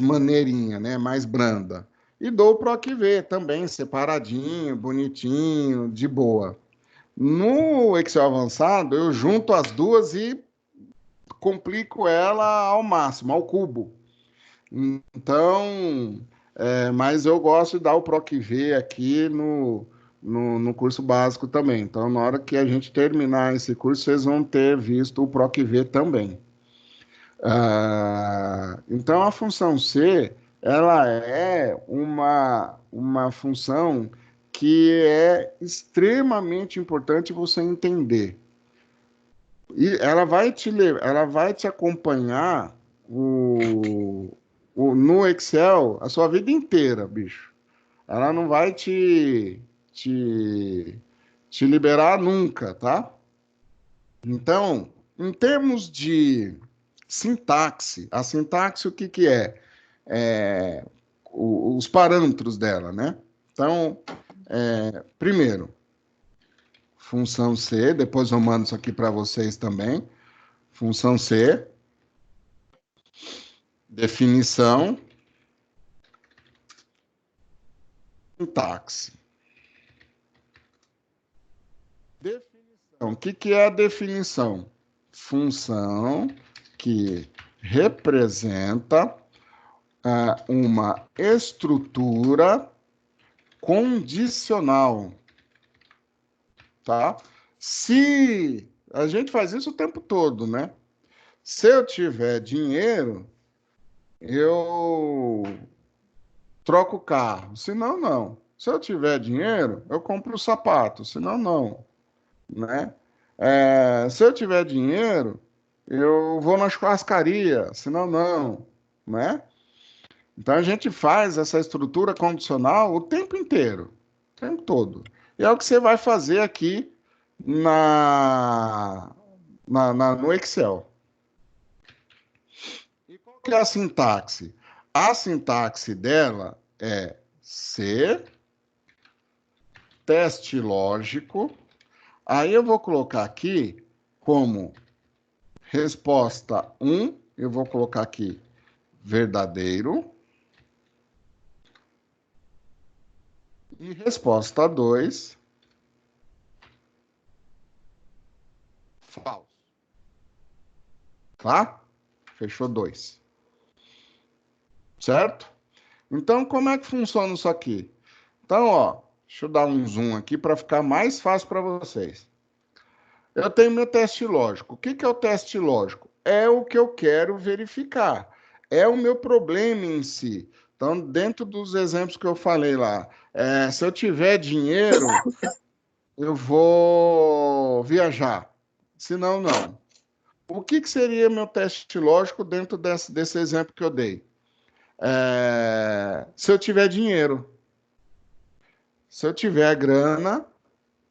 Speaker 1: maneirinha, né, mais branda. E dou o PROC-V também, separadinho, bonitinho, de boa. No Excel avançado, eu junto as duas e complico ela ao máximo, ao cubo. Então, mas eu gosto de dar o PROC-V aqui no curso básico também. Então, na hora que a gente terminar esse curso, vocês vão ter visto o PROC-V também. Então, a função C, ela é uma função que é extremamente importante você entender. E ela vai te acompanhar no Excel a sua vida inteira, bicho. Ela não vai te, te liberar nunca, tá? Então, em termos de sintaxe, a sintaxe o que que é? Os parâmetros dela, né? Então, primeiro, função C, depois eu mando isso aqui para vocês também. Função C, definição, sintaxe. Definição. O que que é a definição? Função que representa uma estrutura condicional, tá? Se a gente faz isso o tempo todo, né? Se eu tiver dinheiro, eu troco o carro. Se não, não. Se eu tiver dinheiro, eu compro o sapato. Se não, não, né? Se eu tiver dinheiro, eu vou na churrascaria. Se não, não, né? Então a gente faz essa estrutura condicional o tempo inteiro, o tempo todo. E é o que você vai fazer aqui no Excel. E qual que é a sintaxe? A sintaxe dela é C, teste lógico. Aí eu vou colocar aqui como resposta 1, eu vou colocar aqui verdadeiro. E resposta 2, falso. Tá? Fechou 2. Certo? Então, como é que funciona isso aqui? Então, ó, deixa eu dar um zoom aqui para ficar mais fácil para vocês. Eu tenho meu teste lógico. O que que é o teste lógico? É o que eu quero verificar. É o meu problema em si. Então, dentro dos exemplos que eu falei lá, se eu tiver dinheiro, eu vou viajar. Se não, não. O que que seria meu teste lógico dentro desse exemplo que eu dei? Se eu tiver dinheiro. Se eu tiver grana,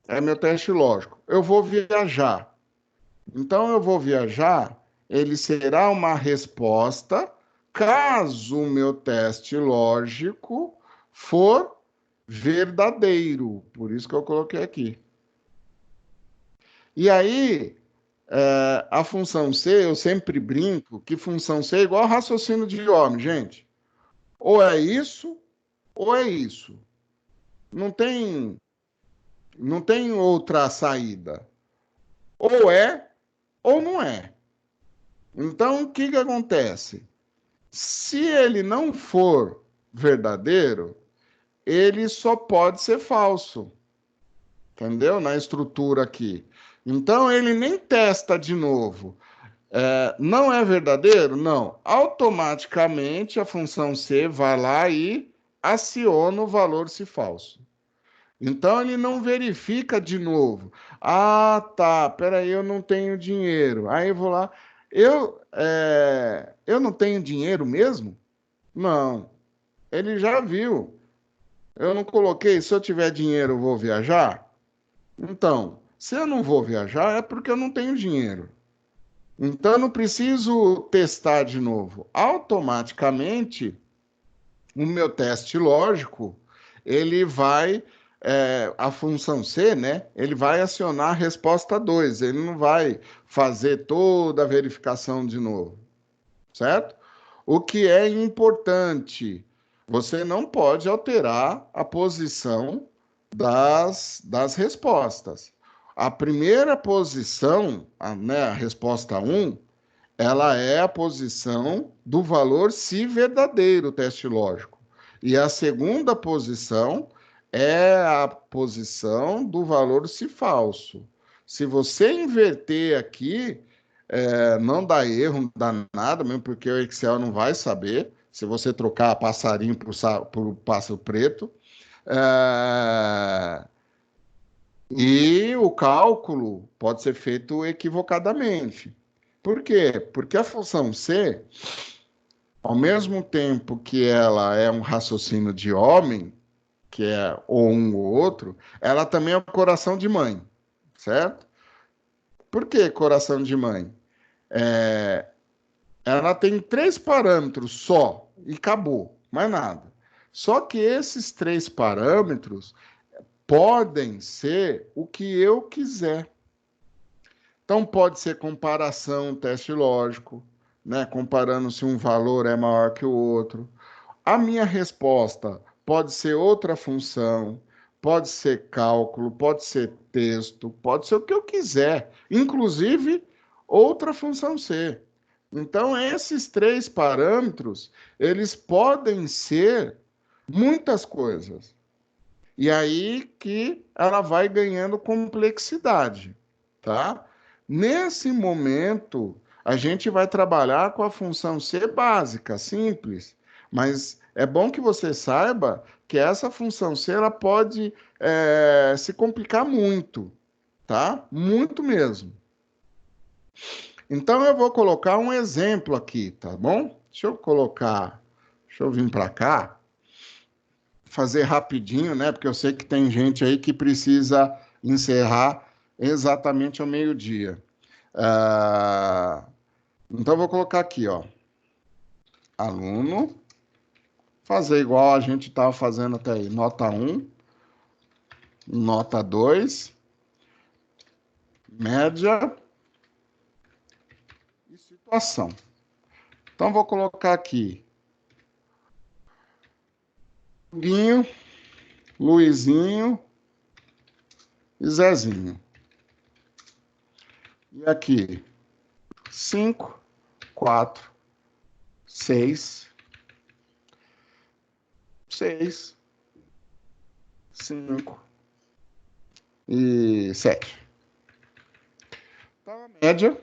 Speaker 1: é meu teste lógico. Eu vou viajar. Então, eu vou viajar, ele será uma resposta caso o meu teste lógico for verdadeiro. Por isso que eu coloquei aqui. E aí, a função C, eu sempre brinco que função C é igual raciocínio de homem, gente. Ou é isso, ou é isso. Não tem outra saída. Ou é, ou não é. Então, o que que acontece? Se ele não for verdadeiro, ele só pode ser falso. Entendeu? Na estrutura aqui. Então, ele nem testa de novo. Não é verdadeiro? Não. Automaticamente, a função C vai lá e aciona o valor se falso. Então, ele não verifica de novo. Ah, tá, peraí, eu não tenho dinheiro. Aí eu vou lá. Eu não tenho dinheiro mesmo? Não. Ele já viu. Eu não coloquei, se eu tiver dinheiro, eu vou viajar? Então, se eu não vou viajar, é porque eu não tenho dinheiro. Então, eu não preciso testar de novo. Automaticamente, o meu teste lógico, ele vai a função C, né, ele vai acionar a resposta 2, ele não vai fazer toda a verificação de novo, certo? O que é importante, você não pode alterar a posição das respostas. A primeira posição, né, a resposta 1, ela é a posição do valor se verdadeiro, teste lógico. E a segunda posição é a posição do valor se falso. Se você inverter aqui, não dá erro, não dá nada, mesmo porque o Excel não vai saber. Se você trocar passarinho por pássaro preto. E o cálculo pode ser feito equivocadamente. Por quê? Porque a função C, ao mesmo tempo que ela é um raciocínio de homem, que é ou um ou outro, ela também é o coração de mãe, certo? Por que coração de mãe? Ela tem 3 parâmetros só e acabou, mais nada. Só que esses 3 parâmetros podem ser o que eu quiser. Então, pode ser comparação, teste lógico, né? Comparando se um valor é maior que o outro. A minha resposta pode ser outra função, pode ser cálculo, pode ser texto, pode ser o que eu quiser, inclusive outra função C. Então, esses 3 parâmetros, eles podem ser muitas coisas. E aí que ela vai ganhando complexidade, tá? Nesse momento, a gente vai trabalhar com a função C básica, simples, mas é bom que você saiba que essa função C ela pode se complicar muito, tá? Muito mesmo. Então, eu vou colocar um exemplo aqui, tá bom? Deixa eu vir para cá, fazer rapidinho, né? Porque eu sei que tem gente aí que precisa encerrar exatamente ao meio-dia. Então, eu vou colocar aqui, ó. Aluno, fazer igual a gente estava fazendo até aí. Nota 1, nota 2, média e situação. Então, vou colocar aqui. Guinho, Luizinho e Zezinho. E aqui, 5, 4, 6, 5 e 7. Então, a média,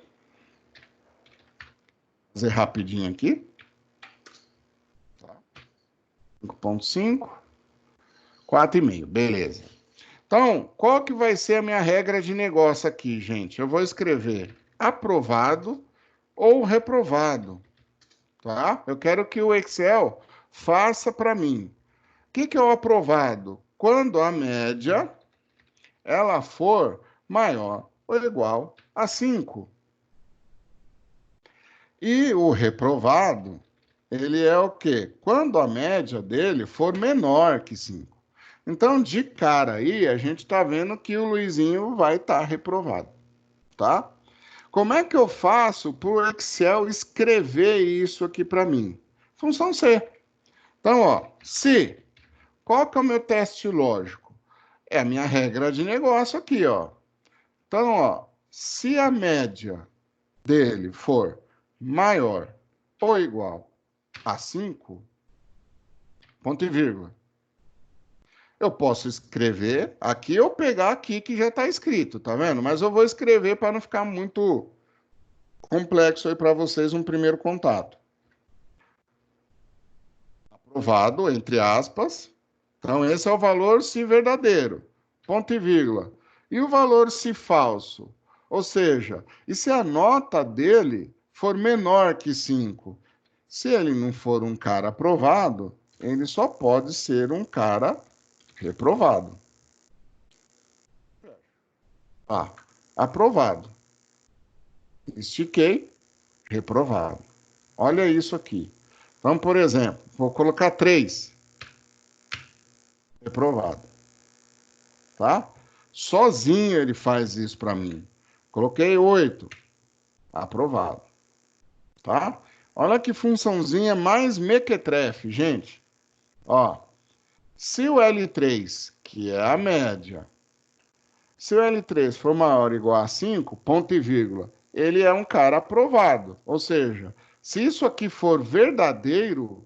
Speaker 1: fazer rapidinho aqui. 5,5, 4,5, beleza. Então, qual que vai ser a minha regra de negócio aqui, gente? Eu vou escrever aprovado ou reprovado, tá? Eu quero que o Excel faça para mim. O que é o aprovado? Quando a média ela for maior ou igual a 5. E o reprovado, ele é o quê? Quando a média dele for menor que 5. Então, de cara aí, a gente está vendo que o Luizinho vai estar reprovado, tá? Como é que eu faço para o Excel escrever isso aqui para mim? Função C. Então, ó, se, qual que é o meu teste lógico? É a minha regra de negócio aqui, ó. Então, ó, se a média dele for maior ou igual a 5, ponto e vírgula. Eu posso escrever aqui ou pegar aqui que já está escrito, tá vendo? Mas eu vou escrever para não ficar muito complexo aí para vocês um primeiro contato. Aprovado, entre aspas. Então, esse é o valor se verdadeiro, ponto e vírgula. E o valor se falso? Ou seja, e se a nota dele for menor que 5? Se ele não for um cara aprovado, ele só pode ser um cara reprovado. Aprovado. Estiquei, reprovado. Olha isso aqui. Então, por exemplo, vou colocar 3. Reprovado. tá? Sozinho ele faz isso para mim. Coloquei 8, aprovado, tá? Olha que funçãozinha mais mequetrefe, gente. Ó, se o L3, que é a média, se o L3 for maior ou igual a 5, ponto e vírgula, ele é um cara aprovado. Ou seja, se isso aqui for verdadeiro,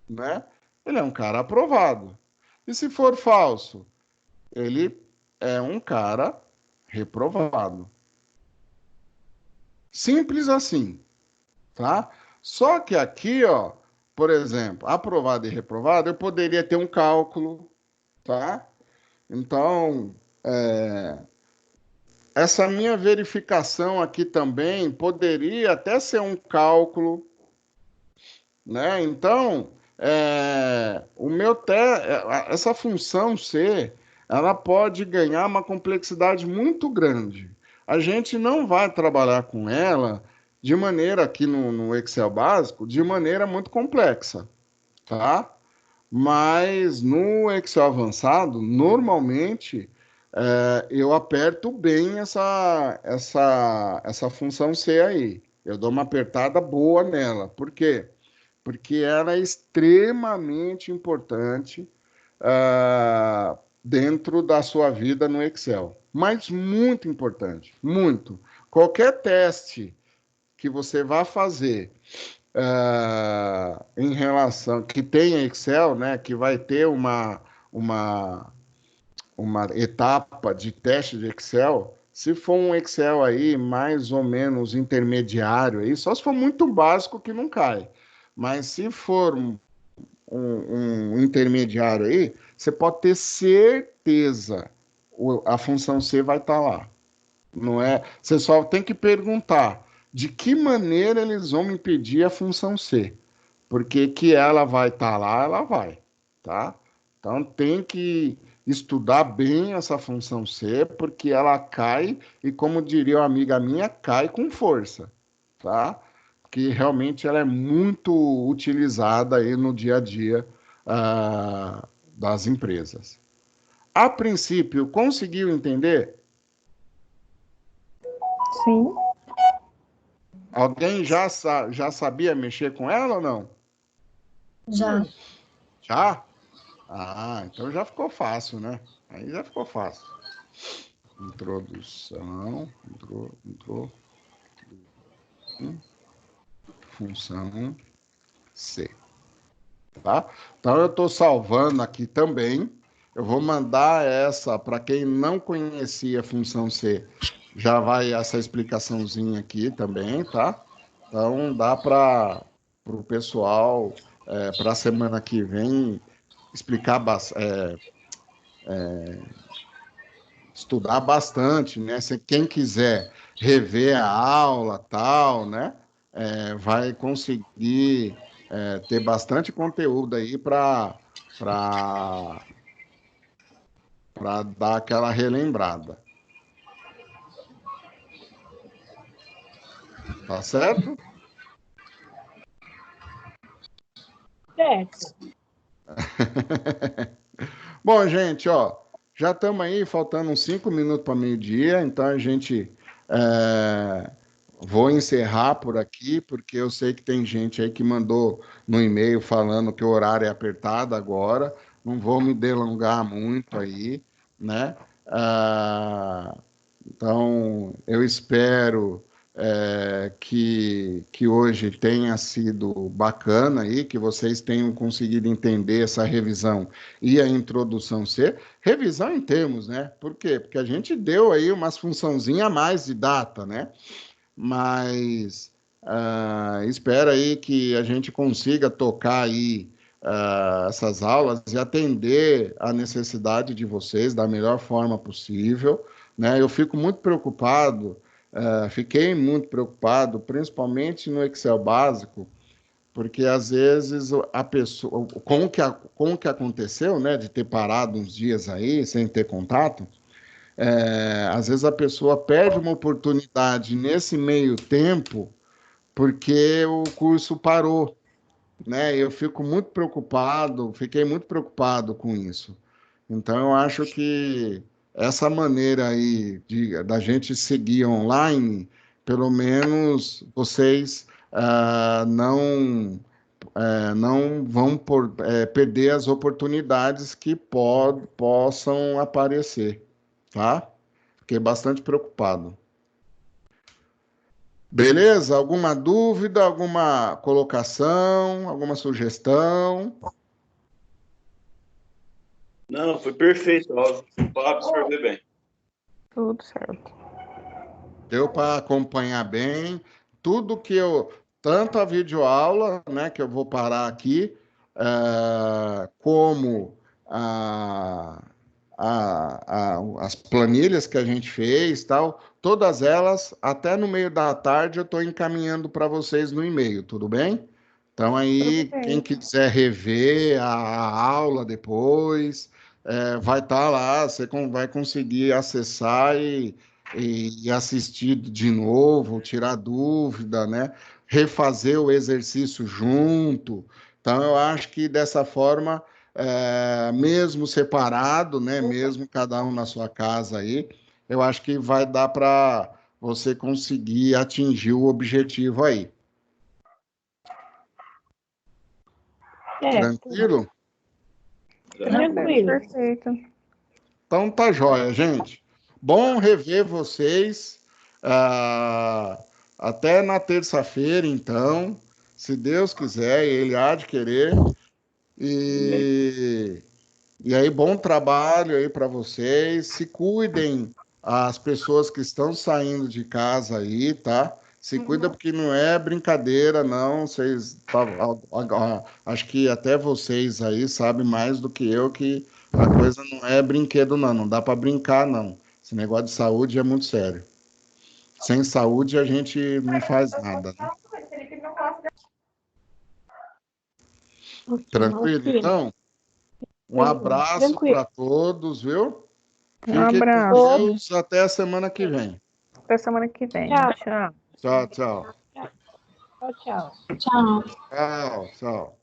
Speaker 1: né, ele é um cara aprovado. E se for falso, ele é um cara reprovado. Simples assim, tá? Só que aqui, ó, por exemplo, aprovado e reprovado, eu poderia ter um cálculo, tá? Então, essa minha verificação aqui também poderia até ser um cálculo, né? Então, essa função C, ela pode ganhar uma complexidade muito grande. A gente não vai trabalhar com ela de maneira aqui no Excel básico, de maneira muito complexa, tá? Mas no Excel avançado, normalmente, eu aperto bem essa função C aí. Eu dou uma apertada boa nela. Por quê? Porque ela é extremamente importante dentro da sua vida no Excel. Mas muito importante, muito. Qualquer teste que você vá fazer em relação que tem Excel, né, que vai ter uma, uma etapa de teste de Excel, se for um Excel aí mais ou menos intermediário aí, só se for muito básico que não cai. Mas se for um intermediário aí, você pode ter certeza a função C vai estar lá. Não é? Você só tem que perguntar de que maneira eles vão me pedir a função C. Porque que ela vai estar lá, ela vai, tá? Então tem que estudar bem essa função C, porque ela cai, e como diria uma amiga minha, cai com força, tá? Porque realmente ela é muito utilizada aí no dia a dia das empresas. A princípio, conseguiu entender?
Speaker 4: Sim.
Speaker 1: Alguém já sabia mexer com ela ou não?
Speaker 2: Já.
Speaker 1: Já? Ah, então já ficou fácil, né? Aí já ficou fácil. Introdução, função C, tá? Então eu estou salvando aqui também. Eu vou mandar essa para quem não conhecia a função C. Já vai essa explicaçãozinha aqui também, tá? Então dá para o pessoal, para a semana que vem, explicar, estudar bastante, né? Se quem quiser rever a aula, tal, né? Vai conseguir ter bastante conteúdo aí para dar aquela relembrada. Tá certo?
Speaker 4: Certo.
Speaker 1: Bom, gente, ó, já estamos aí, faltando uns 5 minutos para meio-dia, então a gente vou encerrar por aqui, porque eu sei que tem gente aí que mandou no e-mail falando que o horário é apertado agora, não vou me delongar muito aí, né? Então, eu espero que hoje tenha sido bacana aí, que vocês tenham conseguido entender essa revisão e a introdução C. Revisão em termos, né? Por quê? Porque a gente deu aí umas funçãozinhas a mais de data, né? Mas espero aí que a gente consiga tocar aí essas aulas e atender a necessidade de vocês da melhor forma possível, né? Eu fico muito preocupado, fiquei muito preocupado, principalmente no Excel básico, porque às vezes a pessoa, como que aconteceu, né, de ter parado uns dias aí sem ter contato, às vezes a pessoa perde uma oportunidade nesse meio tempo porque o curso parou, né? Eu fico muito preocupado, fiquei muito preocupado com isso. Então, eu acho que essa maneira aí da gente seguir online, pelo menos vocês não vão perder as oportunidades que possam aparecer, tá? Fiquei bastante preocupado. Beleza? Alguma dúvida, alguma colocação, alguma sugestão?
Speaker 3: Não, foi perfeito. Ó, para absorver bem.
Speaker 4: Tudo certo.
Speaker 1: Deu para acompanhar bem tudo que tanto a videoaula, né, que eu vou parar aqui, como as planilhas que a gente fez, tal, todas elas, até no meio da tarde, eu estou encaminhando para vocês no e-mail, tudo bem? Então aí,
Speaker 4: Tudo bem.
Speaker 1: quem quiser rever a aula depois, vai estar lá, você vai conseguir acessar e assistir de novo, tirar dúvida, né? Refazer o exercício junto. Então, eu acho que dessa forma, mesmo separado, né? Mesmo cada um na sua casa aí, eu acho que vai dar para você conseguir atingir o objetivo aí. Tranquilo?
Speaker 2: Tranquilo.
Speaker 4: Perfeito.
Speaker 1: Então tá jóia, gente. Bom rever vocês. Até na terça-feira, então. Se Deus quiser, Ele há de querer. E aí, bom trabalho aí para vocês. Se cuidem as pessoas que estão saindo de casa aí, tá? Se cuida porque não é brincadeira, não. Vocês, acho que até vocês aí sabem mais do que eu que a coisa não é brinquedo, não. Não dá para brincar, não. Esse negócio de saúde é muito sério. Sem saúde a gente não faz nada, né? Tranquilo, então? Um abraço para todos, viu?
Speaker 4: Um
Speaker 1: Fiquem com
Speaker 4: abraço.
Speaker 1: Deus. Até a semana que vem.
Speaker 4: Até semana que vem.
Speaker 2: Tchau.
Speaker 4: Tchau.
Speaker 1: Tchau, tchau.
Speaker 2: Tchau, tchau.
Speaker 1: Tchau, tchau.